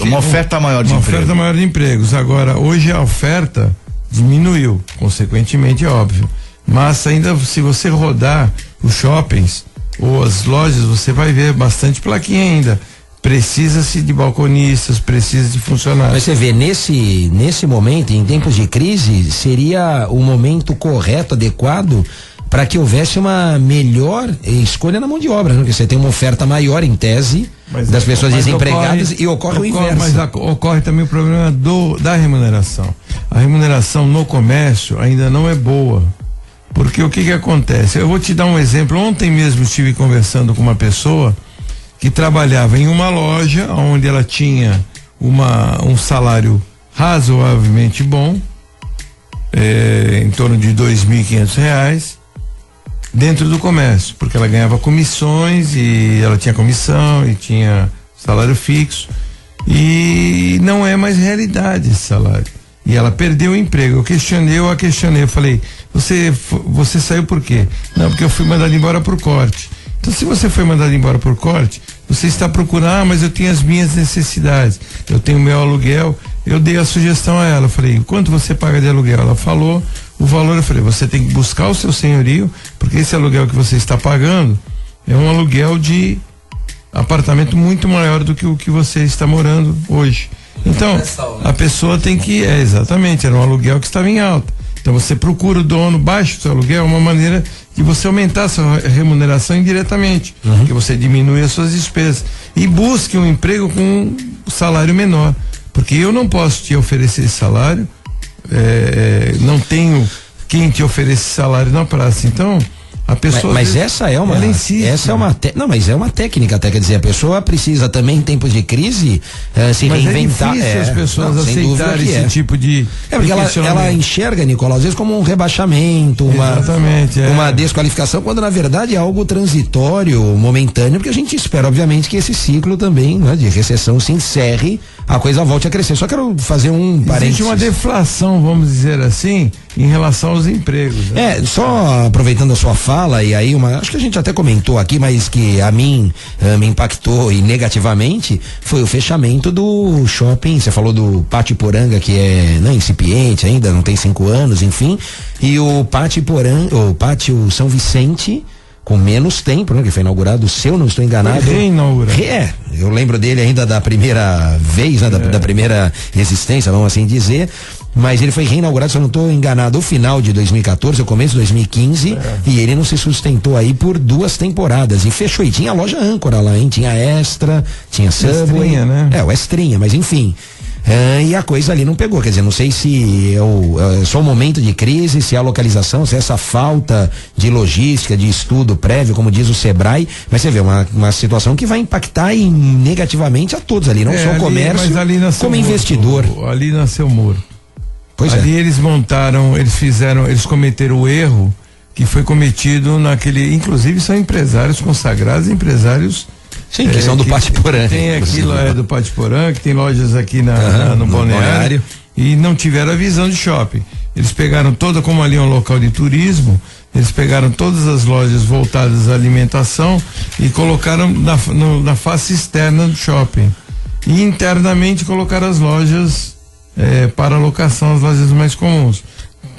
uma oferta maior de empregos. Uma oferta maior de empregos. Agora, hoje a oferta diminuiu, consequentemente, é óbvio. Mas ainda, se você rodar os shoppings ou as lojas, você vai ver bastante plaquinha ainda. Precisa-se de balconistas, precisa de funcionários. Mas você vê, nesse momento, em tempos de crise, seria o momento correto, adequado, para que houvesse uma melhor escolha na mão de obra, né? Porque você tem uma oferta maior, em tese, das pessoas desempregadas, e ocorre o inverso. Mas ocorre também o problema da remuneração. A remuneração no comércio ainda não é boa. Porque o que acontece? Eu vou te dar um exemplo. Ontem mesmo estive conversando com uma pessoa que trabalhava em uma loja onde ela tinha um salário razoavelmente bom, em torno de R$2.500, dentro do comércio, porque ela ganhava comissões e ela tinha comissão e tinha salário fixo, e não é mais realidade esse salário. E ela perdeu o emprego. Eu questionei, eu falei, você saiu por quê? Não, porque eu fui mandado embora por corte. Então, se você foi mandado embora por corte, você está procurando, mas eu tenho as minhas necessidades, eu tenho o meu aluguel. Eu dei a sugestão a ela, falei, quanto você paga de aluguel? Ela falou o valor, eu falei, você tem que buscar o seu senhorio, porque esse aluguel que você está pagando é um aluguel de apartamento muito maior do que o que você está morando hoje. Então, a pessoa tem que, exatamente, era um aluguel que estava em alta. Então você procura o dono, baixa o seu aluguel, uma maneira de você aumentar a sua remuneração indiretamente, porque você diminui as suas despesas. E busque um emprego com um salário menor, porque eu não posso te oferecer esse salário, não tenho quem te ofereça esse salário na praça. Então, A pessoa mas essa é uma, mas é uma técnica até, quer dizer, a pessoa precisa também em tempos de crise se reinventar. É difícil as pessoas aceitarem esse tipo de porque ela enxerga, Nicolau, às vezes como um rebaixamento, uma desqualificação, quando na verdade é algo transitório, momentâneo, porque a gente espera obviamente que esse ciclo também, né, de recessão se encerre, a coisa volte a crescer. Só quero fazer um parênteses. Existe uma deflação, vamos dizer assim, em relação aos empregos. Né? Só aproveitando a sua fala, e aí acho que a gente até comentou aqui, mas que a mim me impactou e negativamente, foi o fechamento do shopping. Você falou do Pátio Poranga, que é incipiente ainda, não tem 5 anos, enfim, e o Pátio Poranga, o Pátio São Vicente, com menos tempo, né? Que foi inaugurado, se eu não estou enganado. Reinaugurado. Eu lembro dele ainda da primeira vez, né? Da primeira existência, vamos assim dizer. Mas ele foi reinaugurado, se eu não estou enganado, o final de 2014, o começo de 2015, e ele não se sustentou aí por 2 temporadas. E fechou. E tinha a loja âncora lá, hein? Tinha Extra, tinha Subway. Estrinha, né? O Extrinha, mas enfim. E a coisa ali não pegou, quer dizer, não sei se é só o momento de crise, se é a localização, se é essa falta de logística, de estudo prévio, como diz o Sebrae, mas você vê uma situação que vai impactar negativamente a todos ali, não só o comércio, como investidor. Ali nasceu o Moro. Pois ali eles montaram, eles cometeram o erro que foi cometido naquele, inclusive são empresários consagrados, empresários. Sim, que são do Pátio Porã. Tem aqui do Pátio Porã, que tem lojas aqui no balneário, e não tiveram a visão de shopping. Eles pegaram como ali é um local de turismo, eles pegaram todas as lojas voltadas à alimentação e colocaram na face externa do shopping. E internamente colocaram as lojas para locação, as lojas mais comuns.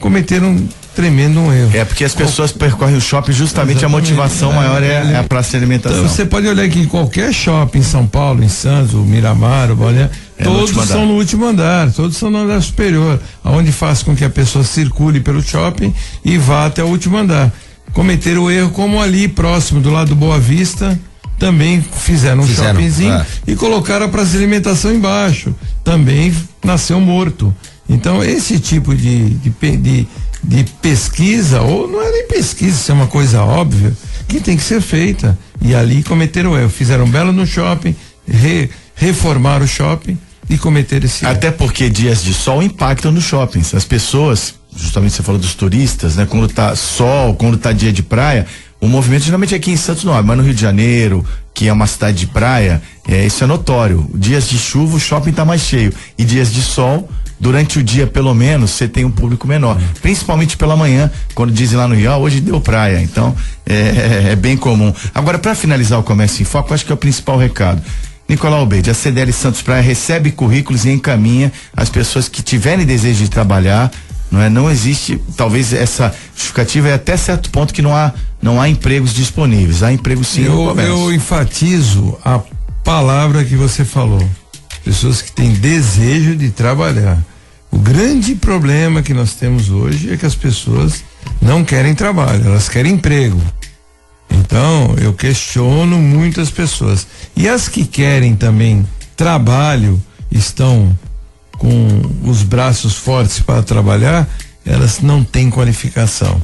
Cometeram tremendo um erro. Porque as pessoas percorrem o shopping justamente. Exatamente. A motivação maior é a praça de alimentação. Então, você pode olhar que em qualquer shopping, em São Paulo, em Santos, o Miramar, o Balneário, todos são no último andar, todos são no andar superior, aonde faz com que a pessoa circule pelo shopping e vá até o último andar. Cometeram o erro como ali próximo, do lado do Boa Vista, também fizeram um shoppingzinho e colocaram a praça de alimentação embaixo. Também nasceu morto. Então, esse tipo de pesquisa, ou não é nem pesquisa, isso é uma coisa óbvia, que tem que ser feita. E ali cometeram erro. Fizeram belo no shopping, reformaram o shopping e cometeram esse erro. Até porque dias de sol impactam nos shoppings. As pessoas, justamente você falou dos turistas, né? Quando tá sol, quando tá dia de praia, o movimento geralmente aqui em Santos não, mas no Rio de Janeiro, que é uma cidade de praia, isso é notório. Dias de chuva, o shopping tá mais cheio. E dias de sol, durante o dia, pelo menos, você tem um público menor. Principalmente pela manhã, quando dizem lá no Rio, hoje deu praia. Então, é bem comum. Agora, para finalizar o Comércio em Foco, acho que é o principal recado. Nicolau Obeide, a CDL Santos Praia recebe currículos e encaminha as pessoas que tiverem desejo de trabalhar. Não existe, talvez essa justificativa é até certo ponto que não há empregos disponíveis. Há empregos sim no comércio. Eu enfatizo a palavra que você falou. Pessoas que têm desejo de trabalhar. O grande problema que nós temos hoje é que as pessoas não querem trabalho, elas querem emprego. Então, eu questiono muitas pessoas. E as que querem também trabalho, estão com os braços fortes para trabalhar, elas não têm qualificação.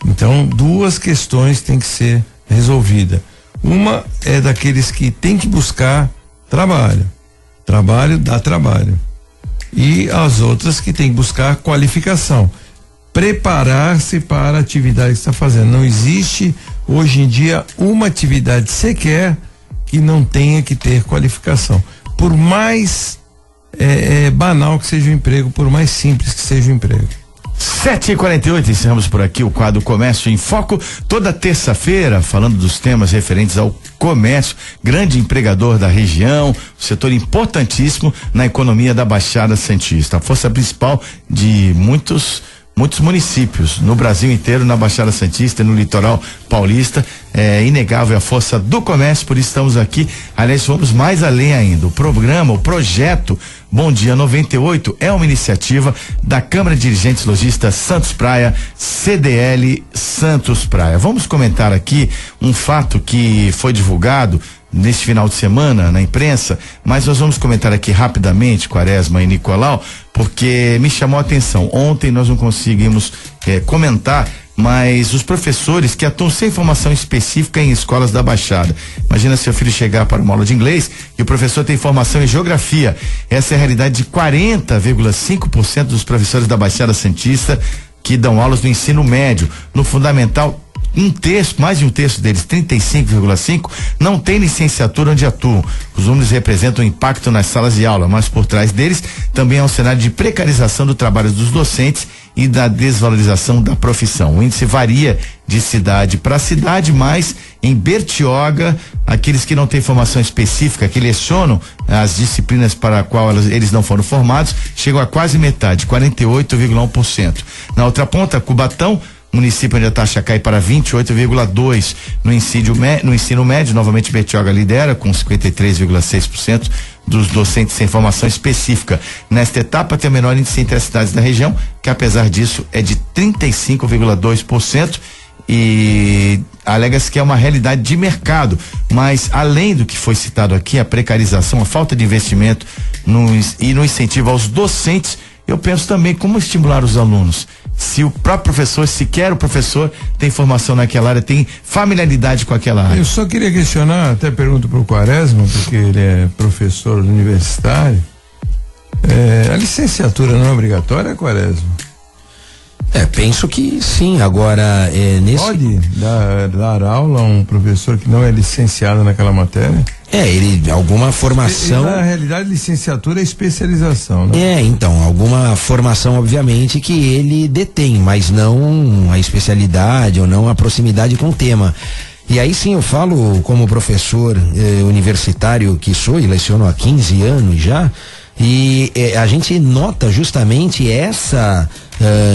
Então, 2 questões têm que ser resolvidas. Uma é daqueles que têm que buscar trabalho. Trabalho dá trabalho. E as outras que tem que buscar qualificação. Preparar-se para a atividade que está fazendo. Não existe hoje em dia uma atividade sequer que não tenha que ter qualificação. Por mais banal que seja o emprego, por mais simples que seja o emprego. 7h48, encerramos por aqui o quadro Comércio em Foco, toda terça-feira, falando dos temas referentes ao comércio, grande empregador da região, setor importantíssimo na economia da Baixada Santista, a força principal de muitos municípios no Brasil inteiro, na Baixada Santista e no litoral paulista. É inegável a força do comércio, por isso estamos aqui. Aliás, vamos mais além ainda. O projeto Bom Dia 98 é uma iniciativa da Câmara de Dirigentes Lojistas Santos Praia, CDL Santos Praia. Vamos comentar aqui um fato que foi divulgado neste final de semana na imprensa, mas nós vamos comentar aqui rapidamente, Quaresma e Nicolau, porque me chamou a atenção. Ontem nós não conseguimos comentar mas os professores que atuam sem formação específica em escolas da Baixada. Imagina seu filho chegar para uma aula de inglês e o professor tem formação em geografia. Essa é a realidade de 40,5% dos professores da Baixada Santista que dão aulas no ensino médio. No fundamental, mais de um terço deles, 35,5%, não tem licenciatura onde atuam. Os números representam o impacto nas salas de aula, mas por trás deles também há um cenário de precarização do trabalho dos docentes e da desvalorização da profissão. O índice varia de cidade para cidade, mas em Bertioga, aqueles que não têm formação específica, que lecionam as disciplinas para a qual eles não foram formados, chegam a quase metade, 48,1%. Na outra ponta, Cubatão, município onde a taxa cai para 28,2%. No ensino médio, novamente Bertioga lidera com 53,6% dos docentes sem formação específica. Nesta etapa tem o menor índice entre as cidades da região, que apesar disso é de 35,2%, e alega-se que é uma realidade de mercado, mas além do que foi citado aqui, a precarização, a falta de investimento e no incentivo aos docentes, eu penso também como estimular os alunos. Se o próprio professor, sequer o professor tem formação naquela área, tem familiaridade com aquela área. Eu só queria questionar, até pergunto para o Quaresma, porque ele é professor universitário, a licenciatura não é obrigatória, Quaresma? Penso que sim. Agora, pode dar aula a um professor que não é licenciado naquela matéria? Ele, alguma formação. Na realidade, licenciatura é especialização, né? Então, alguma formação, obviamente, que ele detém, mas não a especialidade ou não a proximidade com o tema. E aí sim eu falo como professor universitário que sou e leciono há 15 anos já, e a gente nota justamente essa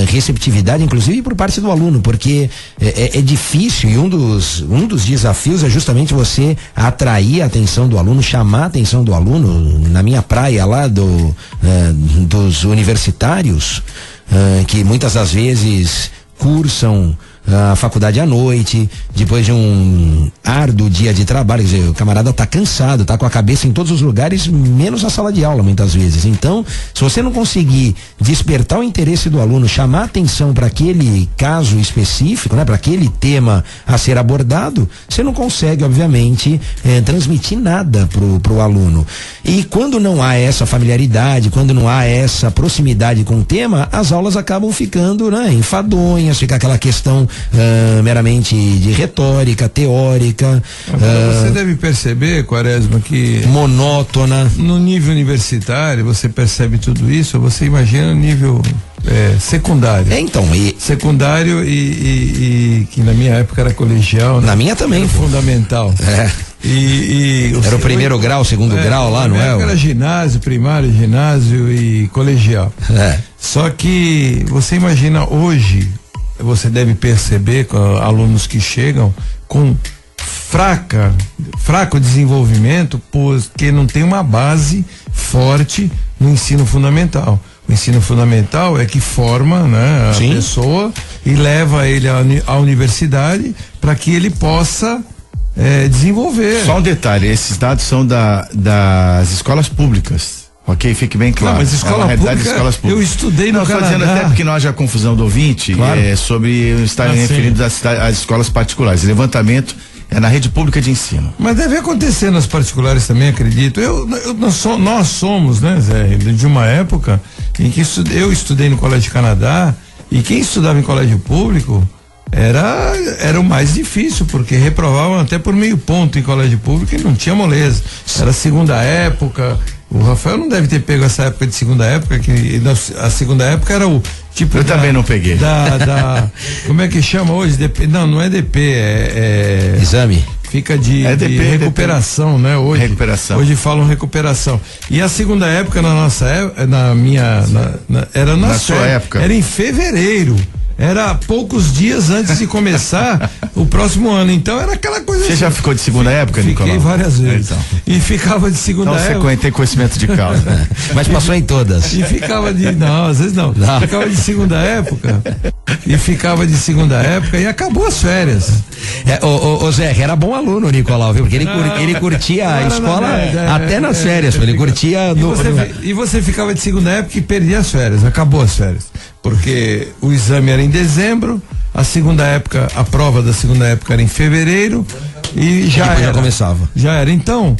receptividade, inclusive por parte do aluno, porque é difícil, e um dos desafios é justamente você atrair a atenção do aluno, chamar a atenção do aluno. Na minha praia lá dos universitários, que muitas das vezes cursam a faculdade à noite, depois de um árduo dia de trabalho, quer dizer, o camarada tá cansado, tá com a cabeça em todos os lugares, menos na sala de aula, muitas vezes. Então, se você não conseguir despertar o interesse do aluno, chamar a atenção para aquele caso específico, né, para aquele tema a ser abordado, você não consegue, obviamente, transmitir nada pro aluno. E quando não há essa familiaridade, quando não há essa proximidade com o tema, as aulas acabam ficando, né, enfadonhas, fica aquela questão meramente de retórica, teórica. Você deve perceber, Quaresma, que monótona. No nível universitário, você percebe tudo isso, você imagina no nível secundário. Secundário e que na minha época era colegial. Na minha também. Era fundamental. Era o primeiro grau, segundo grau lá, não é? Era ginásio, primário, ginásio e colegial. Só que você imagina hoje, você deve perceber com alunos que chegam com fraco desenvolvimento, porque não tem uma base forte no ensino fundamental. O ensino fundamental é que forma, né, a pessoa e leva ele à universidade para que ele possa desenvolver. Só um detalhe, esses dados são das escolas públicas. Ok, fique bem claro. Não, mas escolas públicas, eu estudei no Canadá. Estou dizendo até porque não haja confusão do ouvinte, claro, sobre estarem referindo às escolas particulares. Levantamento é na rede pública de ensino. Mas deve acontecer nas particulares também, acredito. Nós somos, né, Zé, de uma época em que eu estudei no Colégio Canadá, e quem estudava em colégio público era o mais difícil, porque reprovavam até por meio ponto em colégio público e não tinha moleza. Era a segunda época. O Rafael não deve ter pego essa época de segunda época, que a segunda época era o tipo. Eu também não peguei. Como é que chama hoje? DP, não é DP, exame. Fica de recuperação, né? Hoje. Recuperação. Hoje falam recuperação. E a segunda época na nossa época, era na sua época. Era em fevereiro. Era poucos dias antes de começar o próximo ano. Então era aquela coisa. Você já ficou de segunda época, Nicolau? Fiquei várias vezes. Então. E ficava de segunda época. Então você tem conhecimento de causa. Mas passou em todas. E ficava não, às vezes não. Ficava de segunda época. E acabou as férias. O Zé, era bom aluno o Nicolau, viu? Porque ele curtia a escola até nas férias. Ele curtia e você ficava de segunda época e perdia as férias. Acabou as férias. Porque o exame era em dezembro, a prova da segunda época era em fevereiro e já começava. Já era. Então,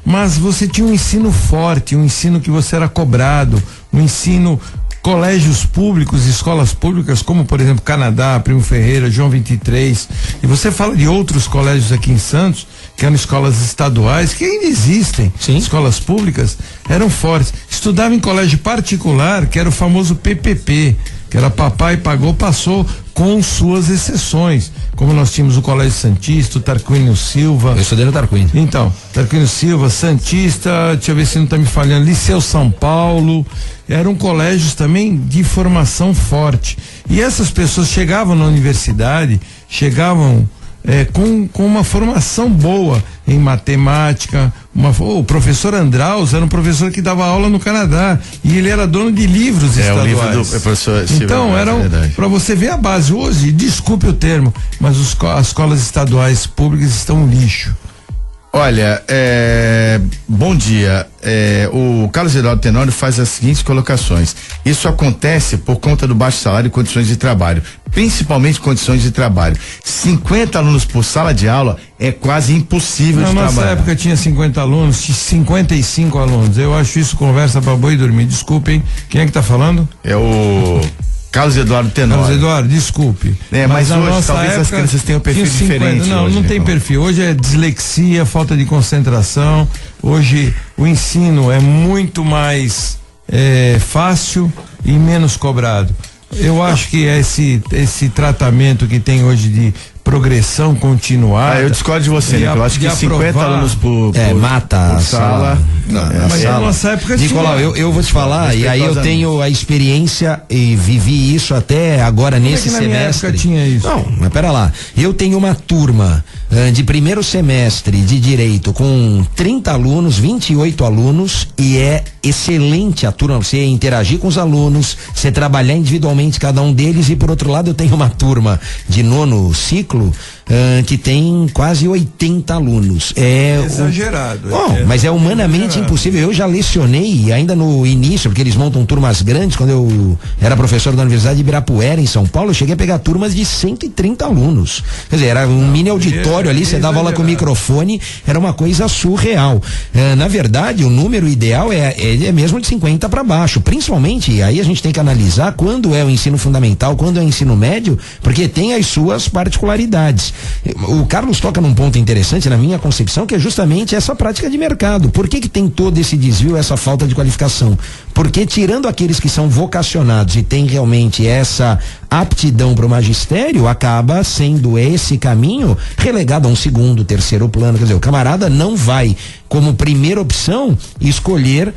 mas você tinha um ensino forte, um ensino que você era cobrado, um ensino, colégios públicos, escolas públicas, como por exemplo Canadá, Primo Ferreira, João 23, e você fala de outros colégios aqui em Santos, que eram escolas estaduais, que ainda existem, sim, escolas públicas, eram fortes. Estudava em colégio particular, que era o famoso PPP, que era papai pagou, passou, com suas exceções, como nós tínhamos o Colégio Santista, o Tarquínio Silva. Eu estudei no Tarquínio. Então, Tarquínio Silva, Santista, deixa eu ver se não está me falhando, Liceu São Paulo, eram colégios também de formação forte. E essas pessoas chegavam na universidade, chegavam com uma formação boa em matemática. O professor Andraus era um professor que dava aula no Canadá e ele era dono de livros estaduais. O livro do professor Então, para você ver a base. Hoje, desculpe o termo, mas as escolas estaduais públicas estão um lixo. Olha, bom dia. O Carlos Eduardo Tenório faz as seguintes colocações. Isso acontece por conta do baixo salário e condições de trabalho, principalmente condições de trabalho. 50 alunos por sala de aula é quase impossível de trabalhar. Na nossa época tinha 50 alunos, 55 alunos. Eu acho isso conversa pra boi dormir. Desculpem, quem é que tá falando? É o Carlos Eduardo Tenório. Carlos Eduardo, desculpe. Mas hoje talvez as crianças tenham perfil diferente. Não tem perfil. Hoje é dislexia, falta de concentração. Hoje o ensino é muito mais fácil e menos cobrado. Eu acho que esse tratamento que tem hoje de progressão continuada. Eu discordo de você, né? Eu acho que 50 alunos por mata por sala. Mas na nossa época Nicolau, eu vou te falar, e aí eu tenho a experiência e vivi isso até agora nesse semestre. Na minha época tinha isso. Não, mas pera lá. Eu tenho uma turma de primeiro semestre de direito com 30 alunos, 28 alunos, e é excelente a turma, você interagir com os alunos, você trabalhar individualmente cada um deles, e por outro lado eu tenho uma turma de nono ciclo que tem quase 80 alunos. Exagerado. Mas é humanamente impossível. Eu já lecionei ainda no início, porque eles montam turmas grandes. Quando eu era professor da Universidade de Ibirapuera, em São Paulo, eu cheguei a pegar turmas de 130 alunos. Quer dizer, era um mini auditório ali, você dava aula com microfone, era uma coisa surreal. Na verdade, o número ideal é mesmo de 50 para baixo. Principalmente, aí a gente tem que analisar quando é o ensino fundamental, quando é o ensino médio, porque tem as suas particularidades. O Carlos toca num ponto interessante na minha concepção, que é justamente essa prática de mercado. Por que tem todo esse desvio, essa falta de qualificação? Porque tirando aqueles que são vocacionados e têm realmente essa aptidão para o magistério, acaba sendo esse caminho relegado a um segundo, terceiro plano. Quer dizer, o camarada não vai, como primeira opção, escolher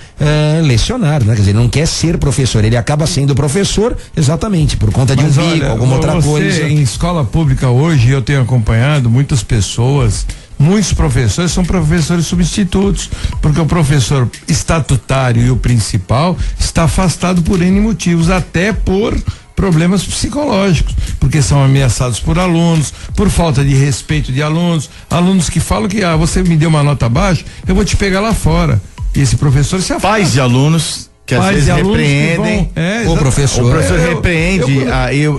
lecionar, né? Quer dizer, não quer ser professor, ele acaba sendo professor exatamente por conta de um bico, alguma outra coisa. Em escola pública hoje, eu tenho acompanhado muitas pessoas, muitos professores são professores substitutos, porque o professor estatutário e o principal está afastado por N motivos, até por problemas psicológicos, porque são ameaçados por alunos, por falta de respeito de alunos que falam que você me deu uma nota baixa, eu vou te pegar lá fora. E esse professor se afasta. Pais de alunos que às vezes repreendem o professor repreende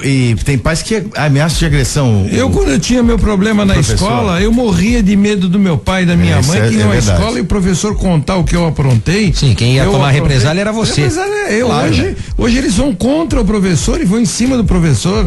e tem pais que ameaçam de agressão. Quando eu tinha meu problema na escola, eu morria de medo do meu pai e da minha mãe, que iam à escola e o professor contar o que eu aprontei. Sim, quem ia tomar represália era você. Claro. Hoje eles vão contra o professor e vão em cima do professor.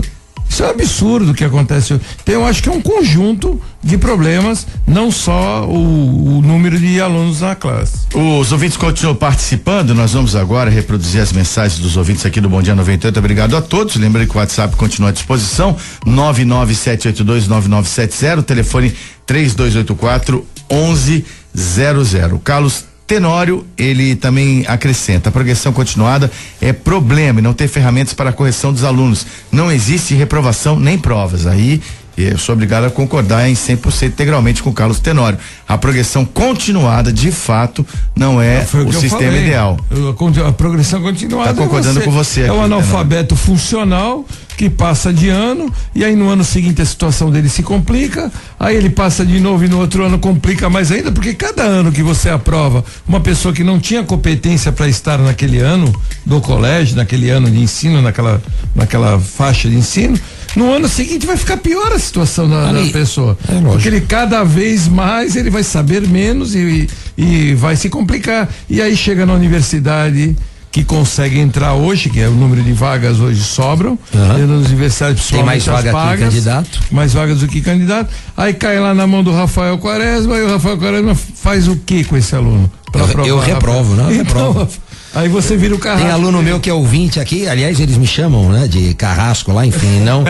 Isso é um absurdo que acontece. Então eu acho que é um conjunto de problemas, não só o número de alunos na classe. Os ouvintes continuam participando, nós vamos agora reproduzir as mensagens dos ouvintes aqui do Bom Dia 98. Obrigado a todos. Lembrando que o WhatsApp continua à disposição, 997829970, telefone 3284-1100. Carlos Tenório, ele também acrescenta: a progressão continuada é problema e não ter ferramentas para a correção dos alunos. Não existe reprovação nem provas. Aí eu sou obrigado a concordar em 100% integralmente com o Carlos Tenório. A progressão continuada, de fato, não é o sistema ideal. A progressão continuada. Está concordando com você. É um analfabeto funcional que passa de ano, e aí no ano seguinte a situação dele se complica, aí ele passa de novo e no outro ano complica mais ainda, porque cada ano que você aprova uma pessoa que não tinha competência para estar naquele ano do colégio, naquele ano de ensino, naquela faixa de ensino, No ano seguinte vai ficar pior a situação da pessoa. Porque ele cada vez mais ele vai saber menos e vai se complicar. E aí chega na universidade, que consegue entrar hoje, que é o número de vagas hoje sobram, nas universidades tem mais vaga que candidato. Mais vagas do que candidato. Aí cai lá na mão do Rafael Quaresma, e o Rafael Quaresma faz o que com esse aluno? Eu reprovo, não? Então, aí você vira o carrasco. Tem aluno meu que é ouvinte aqui, aliás, eles me chamam, né, de carrasco lá, enfim, não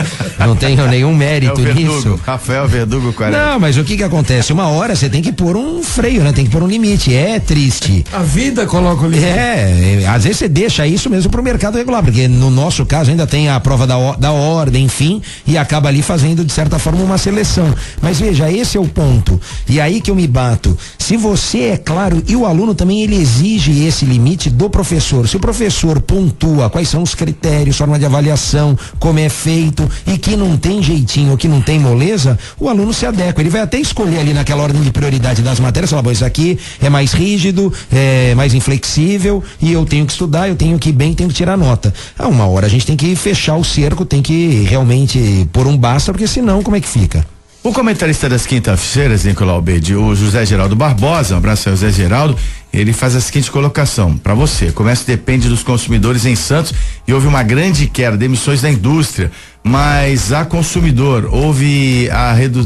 tenho nenhum mérito nisso. Rafael Verdugo Quaresma. Não, mas o que acontece? Uma hora você tem que pôr um freio, né? Tem que pôr um limite. É triste. A vida coloca o limite. Às vezes você deixa isso mesmo pro mercado regular, porque no nosso caso ainda tem a prova da ordem, enfim, e acaba ali fazendo, de certa forma, uma seleção. Mas veja, esse é o ponto. E aí que eu me bato. Se você é claro, e o aluno também, ele exige esse limite do professor. Se o professor pontua quais são os critérios, forma de avaliação, como é feito, e que não tem jeitinho, que não tem moleza, o aluno se adequa. Ele vai até escolher ali naquela ordem de prioridade das matérias, falar, bom, isso aqui é mais rígido, é mais inflexível, e eu tenho que estudar, eu tenho que ir bem, tenho que tirar nota. Uma hora a gente tem que fechar o cerco, tem que realmente pôr um basta, porque senão como é que fica? O comentarista das quintas-feiras, Nicolau Bede, o José Geraldo Barbosa, um abraço ao José Geraldo, ele faz a seguinte colocação para você: o comércio depende dos consumidores em Santos e houve uma grande queda de emissões da indústria, mas há consumidor,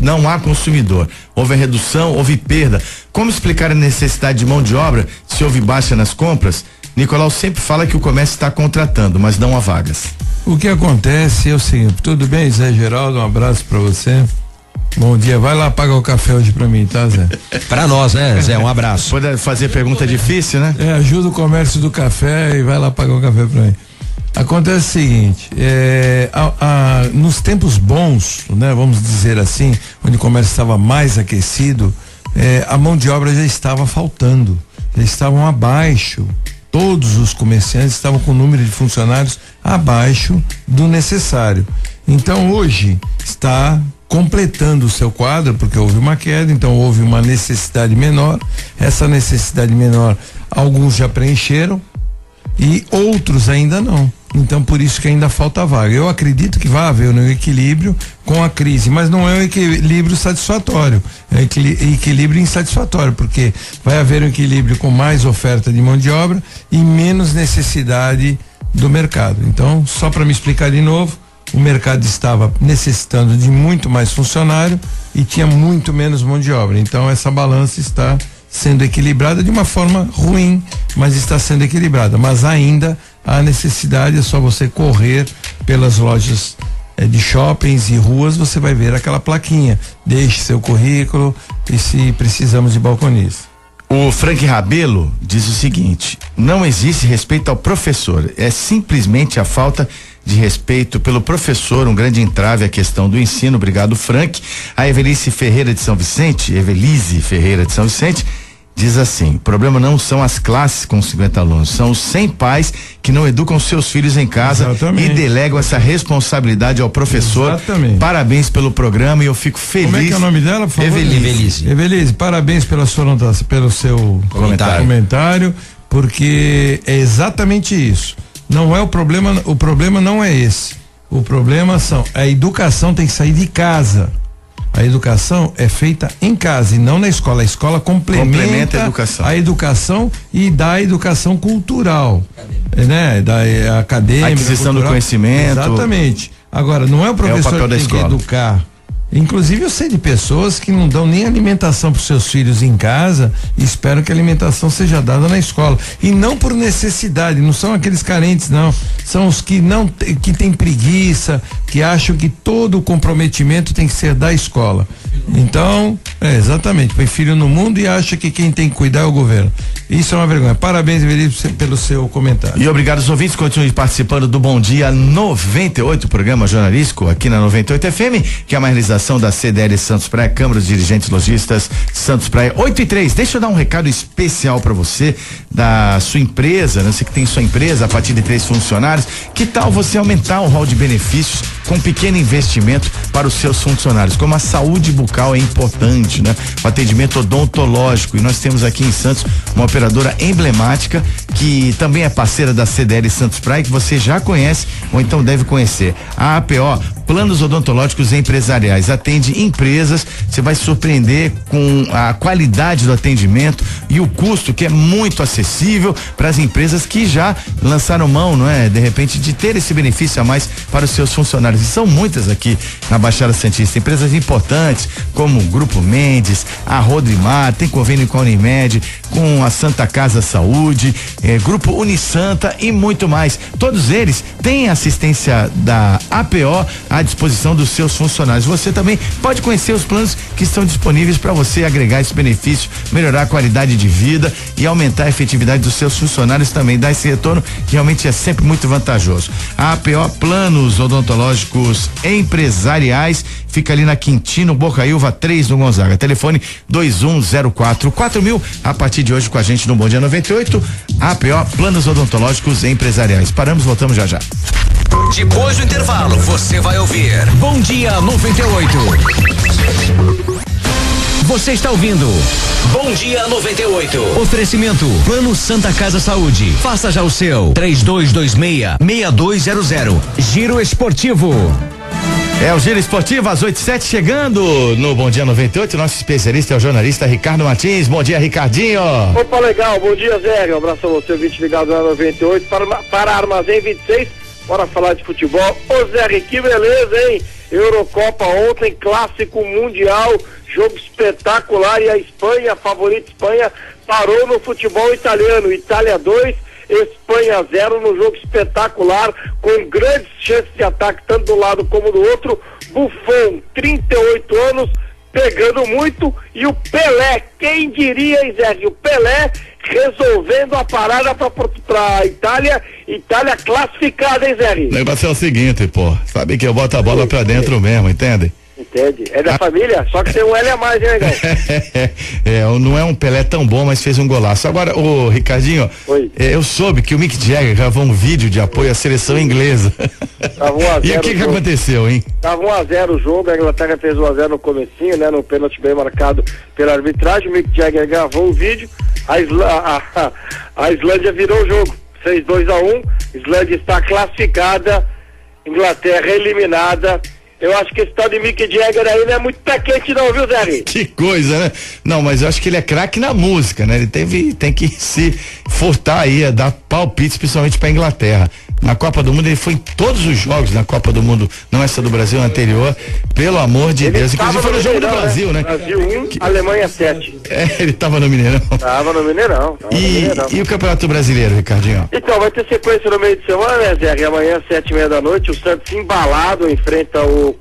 não há consumidor, houve a redução, houve perda. Como explicar a necessidade de mão de obra se houve baixa nas compras? Nicolau sempre fala que o comércio está contratando, mas não há vagas. O que acontece é o seguinte: tudo bem, Zé Geraldo, um abraço para você. Bom dia, vai lá pagar o café hoje pra mim, tá, Zé? Pra nós, né, Zé? Um abraço. Pode fazer pergunta difícil, né? Ajuda o comércio do café e vai lá pagar o café pra mim. Acontece o seguinte, nos tempos bons, né, vamos dizer assim, onde o comércio estava mais aquecido, a mão de obra já estava faltando, já estavam abaixo. Todos os comerciantes estavam com o número de funcionários abaixo do necessário. Então hoje está completando o seu quadro, porque houve uma queda, então houve uma necessidade menor. Essa necessidade menor, alguns já preencheram e outros ainda não. Então por isso que ainda falta vaga. Eu acredito que vai haver um equilíbrio com a crise, mas não é um equilíbrio satisfatório, é um equilíbrio insatisfatório, porque vai haver um equilíbrio com mais oferta de mão de obra e menos necessidade do mercado. Então, só para me explicar de novo, o mercado estava necessitando de muito mais funcionário e tinha muito menos mão de obra. Então essa balança está sendo equilibrada de uma forma ruim, mas está sendo equilibrada. Mas ainda há necessidade, é só você correr pelas lojas de shoppings e ruas, você vai ver aquela plaquinha: deixe seu currículo e se precisamos de balconista. O Frank Rabelo diz o seguinte: não existe respeito ao professor, é simplesmente a falta de respeito pelo professor, um grande entrave à questão do ensino. Obrigado, Frank. A Evelise Ferreira de São Vicente diz assim: o problema não são as classes com 50 alunos, são os 100 pais que não educam seus filhos em casa. Exatamente. E delegam essa responsabilidade ao professor. Exatamente. Parabéns pelo programa e eu fico feliz. Como é que é o nome dela, por favor? Evelise, parabéns pelo seu comentário, porque é exatamente isso. Não é o problema não é esse. O problema a educação tem que sair de casa. A educação é feita em casa e não na escola. A escola complementa a educação e dá a educação cultural, né? Da acadêmica, a aquisição do conhecimento. Exatamente. Agora, não é o professor que tem que educar. Inclusive eu sei de pessoas que não dão nem alimentação para os seus filhos em casa e esperam que a alimentação seja dada na escola, e não por necessidade. Não são aqueles carentes, não, são os que que têm preguiça, que acham que todo o comprometimento tem que ser da escola. Então, exatamente, põe filho no mundo e acha que quem tem que cuidar é o governo. Isso é uma vergonha. Parabéns, Evelise, pelo seu comentário. E obrigado aos ouvintes, continuem participando do Bom Dia 98, programa jornalístico aqui na 98 FM, que é uma realização da CDL Santos Praia, Câmara dos Dirigentes Lojistas Santos Praia. 8:03. Deixa eu dar um recado especial para você da sua empresa, né? Você que tem sua empresa a partir de 3 funcionários, que tal você aumentar o rol de benefícios com pequeno investimento para os seus funcionários. Como a saúde bucal é importante, né? O atendimento odontológico, e nós temos aqui em Santos uma operadora emblemática que também é parceira da CDL Santos Praia, que você já conhece ou então deve conhecer. A APO, Planos Odontológicos Empresariais, atende empresas. Você vai se surpreender com a qualidade do atendimento e o custo, que é muito acessível para as empresas que já lançaram mão, não é? De repente, de ter esse benefício a mais para os seus funcionários. E são muitas aqui na Baixada Santista, empresas importantes como o Grupo Mendes, a Rodrimar, tem convênio com a Unimed, com a Santa Casa Saúde, Grupo Unisanta e muito mais. Todos eles têm assistência da APO à disposição dos seus funcionários. Você também pode conhecer os planos que estão disponíveis para você agregar esse benefício, melhorar a qualidade de vida e aumentar a efetividade dos seus funcionários, também dar esse retorno que realmente é sempre muito vantajoso. A APO, Planos Odontológicos Empresariais, fica ali na Quintino Bocaiúva 3 no Gonzaga. Telefone 21044000. A partir de hoje com a gente no Bom Dia 98, APO, Planos Odontológicos Empresariais. Paramos, voltamos já já. Depois do intervalo, você vai ouvir Bom Dia 98. Você está ouvindo Bom Dia 98. Oferecimento Plano Santa Casa Saúde. Faça já o seu. 3226-6200. Giro Esportivo. É o Giro Esportivo às 8h07, chegando no Bom Dia 98. Nosso especialista é o jornalista Ricardo Martins. Bom dia, Ricardinho. Opa, legal. Bom dia, Zé. Um abraço a você, 20 ligado na 98 para Armazém 26. Bora falar de futebol. Ô Zé, que beleza, hein? Eurocopa ontem, clássico mundial, jogo espetacular, e a Espanha, a favorita Espanha, parou no futebol italiano. Itália 2, Espanha 0, no jogo espetacular, com grandes chances de ataque, tanto do lado como do outro. Buffon, 38 anos, pegando muito, e o Pelé, quem diria, hein, Zé? O Pelé resolvendo a parada pra Itália classificada, hein, Zé? O negócio é o seguinte, pô, sabe que eu boto a bola pra dentro mesmo, entende? Entende? É da família, só que tem um L a mais, hein, negão? Não é um Pelé tão bom, mas fez um golaço. Agora, ô Ricardinho, eu soube que o Mick Jagger gravou um vídeo de apoio à seleção inglesa. Tava 1-0 e o que aconteceu, hein? Tava 1-0 o jogo, a Inglaterra fez 1-0 no comecinho, né? No pênalti bem marcado pela arbitragem. O Mick Jagger gravou o vídeo, a Islândia virou o jogo, fez 2-1, Islândia está classificada, Inglaterra eliminada. Eu acho que esse tal de Mick Jagger aí não é muito pé quente não, viu, Zé? Que coisa, né? Não, mas eu acho que ele é craque na música, né? Ele tem que se furtar aí, a dar palpites, principalmente pra Inglaterra. Na Copa do Mundo, ele foi em todos os jogos na Copa do Mundo, não essa do Brasil, anterior, pelo amor de Deus. Inclusive foi no jogo do Brasil, né? Brasil 1, Alemanha 7. Ele tava no Mineirão. Tava no Mineirão. E o Campeonato Brasileiro, Ricardinho? Então, vai ter sequência no meio de semana, né, Zé? E amanhã, 7h30 da noite, o Santos embalado enfrenta o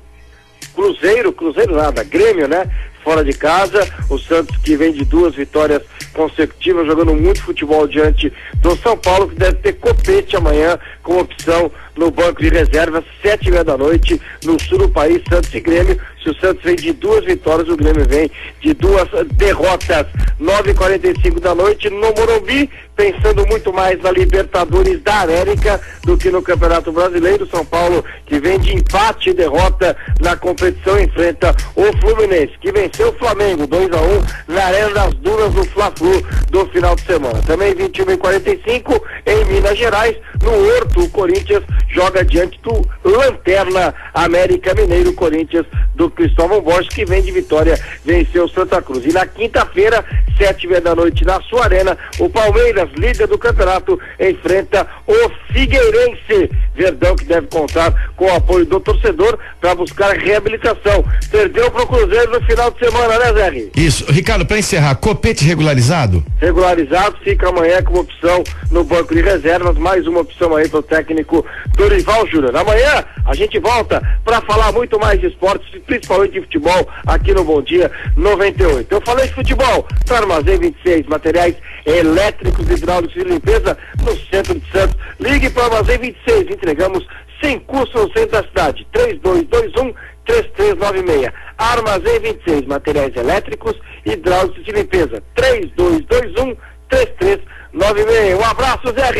Cruzeiro nada, Grêmio, né? Fora de casa, o Santos que vem de 2 vitórias consecutivas, jogando muito futebol diante do São Paulo, que deve ter Copete amanhã com opção no banco de reservas, 7h30 da noite, no sul do país, Santos e Grêmio. Se o Santos vem de 2 vitórias, o Grêmio vem de 2 derrotas. 9h45 da noite no Morumbi, pensando muito mais na Libertadores da América do que no Campeonato Brasileiro. São Paulo, que vem de empate e derrota na competição, enfrenta o Fluminense, que venceu o Flamengo 2-1 na Arena das Dunas do Fla-Flu do final de semana. Também 21h45 em Minas Gerais, no Horto, o Corinthians joga diante do Lanterna América Mineiro. Corinthians do Cristóvão Borges, que vem de vitória, venceu o Santa Cruz. E na quinta-feira, 7h30 da noite, na sua arena, o Palmeiras, líder do campeonato, enfrenta o Figueirense. Verdão, que deve contar com o apoio do torcedor para buscar reabilitação. Perdeu pro Cruzeiro no final de semana, né, Zé? Isso. Ricardo, para encerrar, Copete regularizado? Regularizado, fica amanhã como opção no banco de reservas, mais uma opção aí pro técnico Dorival Júnior. Amanhã a gente volta para falar muito mais de esportes, principalmente de futebol, aqui no Bom Dia 98. Eu falei de futebol, para Armazém 26, materiais elétricos, hidráulicos e limpeza no centro de Santos. Ligue para Armazém 26, entregamos sem custo no centro da cidade. 3221-3396. Armazém 26, materiais elétricos, hidráulicos e limpeza. 3221-3396. Um abraço, Zé.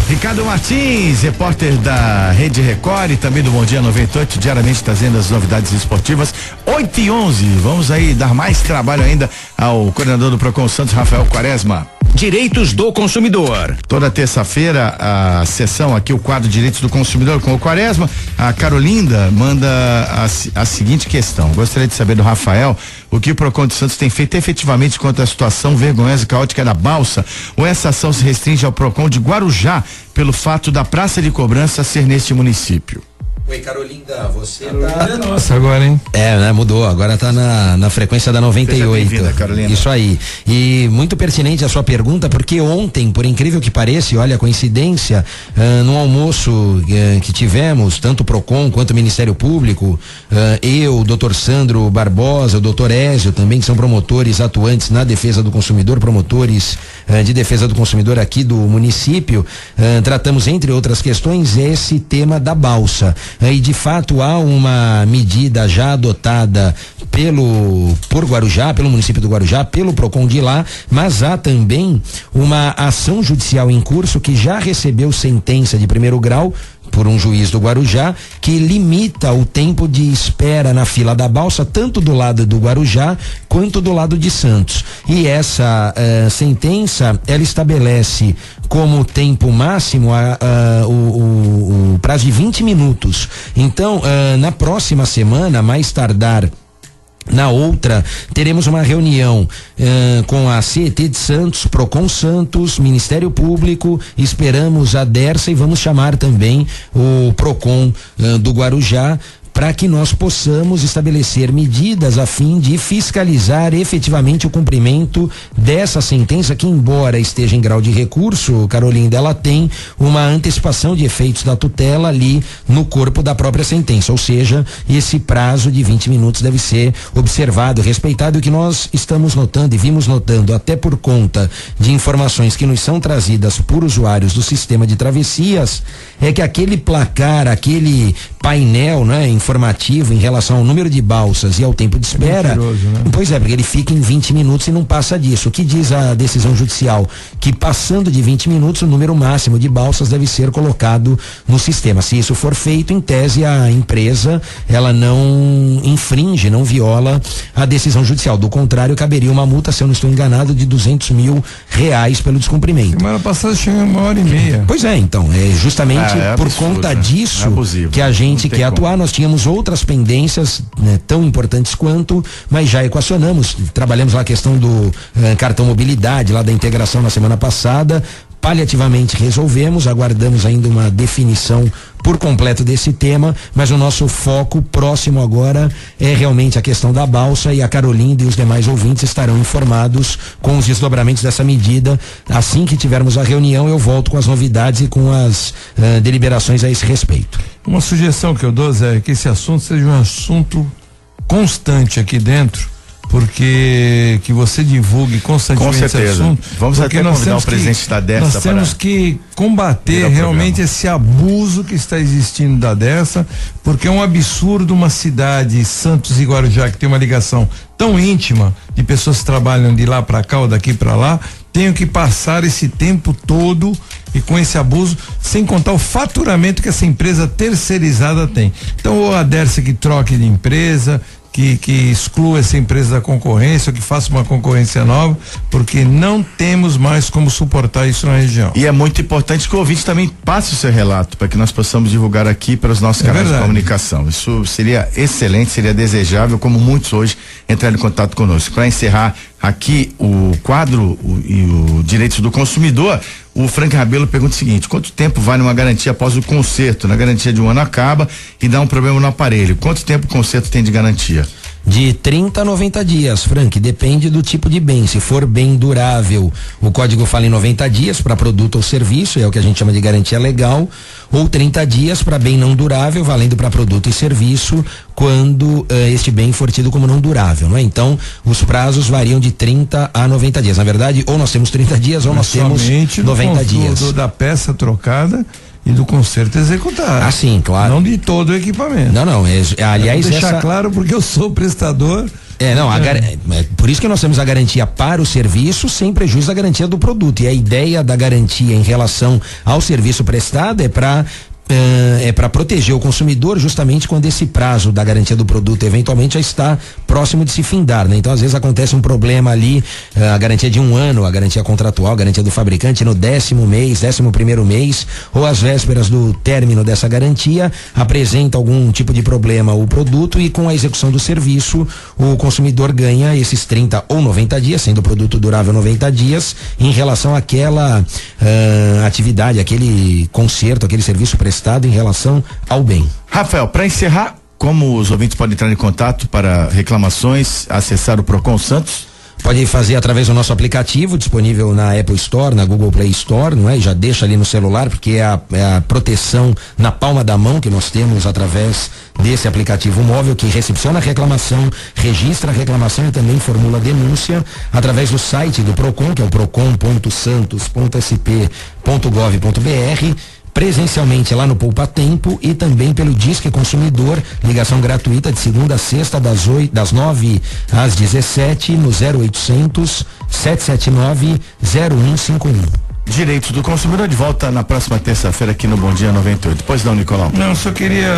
Ricardo Martins, repórter da Rede Record e também do Bom Dia 98, diariamente trazendo as novidades esportivas. 8h11, vamos aí dar mais trabalho ainda ao coordenador do Procon Santos, Rafael Quaresma. Direitos do consumidor. Toda terça-feira a sessão aqui, o quadro Direitos do Consumidor com o Quaresma. A Carolinda manda a seguinte questão. Gostaria de saber do Rafael o que o Procon de Santos tem feito efetivamente contra a situação vergonhosa e caótica da balsa, ou essa ação se restringe ao Procon de Guarujá pelo fato da praça de cobrança ser neste município. Oi, Carolinda, você tá... Nossa, agora, hein? né, mudou, agora tá na frequência da 98. Seja Carolina. Isso aí. E muito pertinente a sua pergunta, porque ontem, por incrível que pareça, e olha a coincidência, no almoço que tivemos, tanto o Procon quanto o Ministério Público, eu, o doutor Sandro Barbosa, o doutor Ézio também, que são promotores atuantes na defesa do consumidor, promotores de defesa do consumidor aqui do município, tratamos, entre outras questões, esse tema da balsa. E de fato há uma medida já adotada por Guarujá, pelo município do Guarujá, pelo Procon de lá, mas há também uma ação judicial em curso que já recebeu sentença de primeiro grau por um juiz do Guarujá, que limita o tempo de espera na fila da balsa, tanto do lado do Guarujá quanto do lado de Santos. E essa sentença, ela estabelece como tempo máximo o prazo de 20 minutos. Então, na próxima semana, mais tardar na outra, teremos uma reunião com a CET de Santos, Procon Santos, Ministério Público, esperamos a Dersa e vamos chamar também o Procon do Guarujá, para que nós possamos estabelecer medidas a fim de fiscalizar efetivamente o cumprimento dessa sentença, que embora esteja em grau de recurso, Carolinda, ela tem uma antecipação de efeitos da tutela ali no corpo da própria sentença, ou seja, esse prazo de 20 minutos deve ser observado, respeitado. E o que nós estamos notando e vimos notando, até por conta de informações que nos são trazidas por usuários do sistema de travessias, é que aquele placar, aquele painel, né, informativo em relação ao número de balsas e ao tempo de espera, né? Pois é, porque ele fica em 20 minutos e não passa disso. O que diz a decisão judicial? Que passando de 20 minutos, o número máximo de balsas deve ser colocado no sistema. Se isso for feito, em tese, a empresa, ela não infringe, não viola a decisão judicial. Do contrário, caberia uma multa, se eu não estou enganado, de R$200 mil pelo descumprimento. Semana passada chegou 1h30. Pois é, então, é justamente por absurdo, conta né? disso Abusivo, que a gente quer como. atuar. Nós tínhamos outras pendências, né, tão importantes quanto, mas já equacionamos. Trabalhamos lá a questão do cartão mobilidade, lá da integração na semana passada. Paliativamente resolvemos, aguardamos ainda uma definição por completo desse tema, mas o nosso foco próximo agora é realmente a questão da balsa, e a Carolinda e os demais ouvintes estarão informados com os desdobramentos dessa medida. Assim que tivermos a reunião, eu volto com as novidades e com as deliberações a esse respeito. Uma sugestão que eu dou, Zé, é que esse assunto seja um assunto constante aqui dentro, porque que você divulgue constantemente esse assunto. Vamos até convidar o presidente da Dersa. Nós temos que combater realmente esse abuso que está existindo da Dersa, porque é um absurdo uma cidade, Santos e Guarujá, que tem uma ligação tão íntima de pessoas que trabalham de lá para cá ou daqui para lá, tenham que passar esse tempo todo e com esse abuso, sem contar o faturamento que essa empresa terceirizada tem. Então, ou a Dersa que troque de empresa, que exclua essa empresa da concorrência, ou que faça uma concorrência nova, porque não temos mais como suportar isso na região. E é muito importante que o ouvinte também passe o seu relato, para que nós possamos divulgar aqui para os nossos canais de comunicação. Isso seria excelente, seria desejável, como muitos hoje entraram em contato conosco. Para encerrar aqui o quadro e o Direitos do Consumidor, o Frank Rabelo pergunta o seguinte: quanto tempo vale uma garantia após o conserto? Na garantia de um ano acaba e dá um problema no aparelho. Quanto tempo o conserto tem de garantia? De 30 a 90 dias, Frank, depende do tipo de bem. Se for bem durável, o código fala em 90 dias para produto ou serviço, é o que a gente chama de garantia legal, ou 30 dias para bem não durável, valendo para produto e serviço, quando este bem for tido como não durável, não é? Então, os prazos variam de 30 a 90 dias. Na verdade, ou nós temos 30 dias ou nós temos 90 dias. Da peça trocada e do conserto executado. Ah, sim, claro. Não de todo o equipamento. Não, aliás, deixar claro, porque eu sou prestador Por isso que nós temos a garantia para o serviço sem prejuízo da garantia do produto. E a ideia da garantia em relação ao serviço prestado é para proteger o consumidor justamente quando esse prazo da garantia do produto eventualmente já está próximo de se findar, né? Então às vezes acontece um problema ali, a garantia de 1 ano, a garantia contratual, a garantia do fabricante no 11º mês ou às vésperas do término dessa garantia apresenta algum tipo de problema o produto e com a execução do serviço o consumidor ganha esses 30 ou 90 dias, sendo o produto durável 90 dias em relação àquela atividade, aquele conserto, aquele serviço prestado em relação ao bem. Rafael, para encerrar, como os ouvintes podem entrar em contato para reclamações, acessar o Procon Santos? Pode fazer através do nosso aplicativo, disponível na Apple Store, na Google Play Store, não é? E já deixa ali no celular, porque é a proteção na palma da mão que nós temos através desse aplicativo móvel que recepciona a reclamação, registra a reclamação e também formula a denúncia através do site do Procon, que é o procon.santos.sp.gov.br, presencialmente lá no Poupa Tempo e também pelo Disque Consumidor, ligação gratuita de segunda a sexta das 9 às 17 no 0800 779 0151. Direitos do consumidor de volta na próxima terça-feira aqui no Bom Dia 98. Pois não, Nicolau? Não, só queria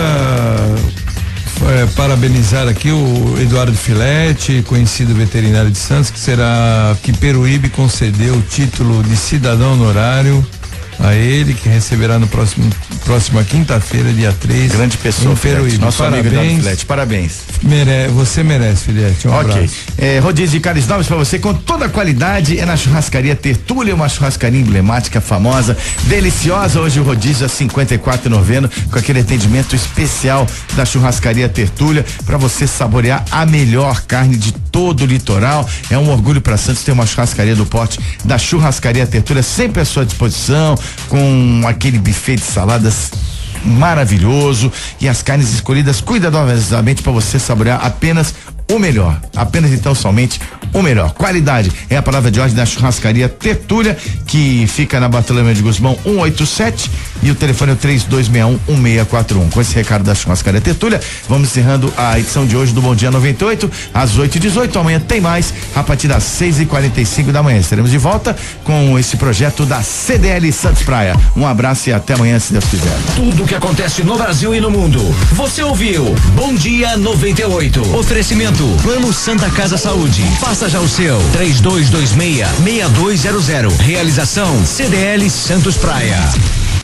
parabenizar aqui o Eduardo Filete, conhecido veterinário de Santos, que Peruíbe concedeu o título de cidadão honorário a ele, que receberá no próxima quinta-feira, dia 3. Grande pessoa, Filete, nosso amigo Eduardo Filete, parabéns. Você merece, Filete, um abraço. Rodízio de carnes nobres pra você com toda a qualidade é na Churrascaria Tertúlia, uma churrascaria emblemática, famosa, deliciosa. Hoje o rodízio a R$54,90 com aquele atendimento especial da Churrascaria Tertúlia para você saborear a melhor carne de todo o litoral. É um orgulho para Santos ter uma churrascaria do porte da Churrascaria Tertúlia sempre à sua disposição, com aquele buffet de saladas maravilhoso e as carnes escolhidas cuidadosamente para você saborear apenas o melhor, apenas então somente o melhor. Qualidade é a palavra de ordem da Churrascaria Tertúlia, que fica na Bartolomeu de Guzmão 187 e o telefone é o 3261-1641. Com esse recado da Churrascaria Tertúlia, vamos encerrando a edição de hoje do Bom Dia 98 às 8h18. Amanhã tem mais a partir das 6h45 da manhã. Estaremos de volta com esse projeto da CDL Santos Praia. Um abraço e até amanhã, se Deus quiser. Tudo o que acontece no Brasil e no mundo. Você ouviu Bom Dia 98. Oferecimento Plano Santa Casa Saúde. Faça já o seu. 3226-6200. Realização CDL Santos Praia.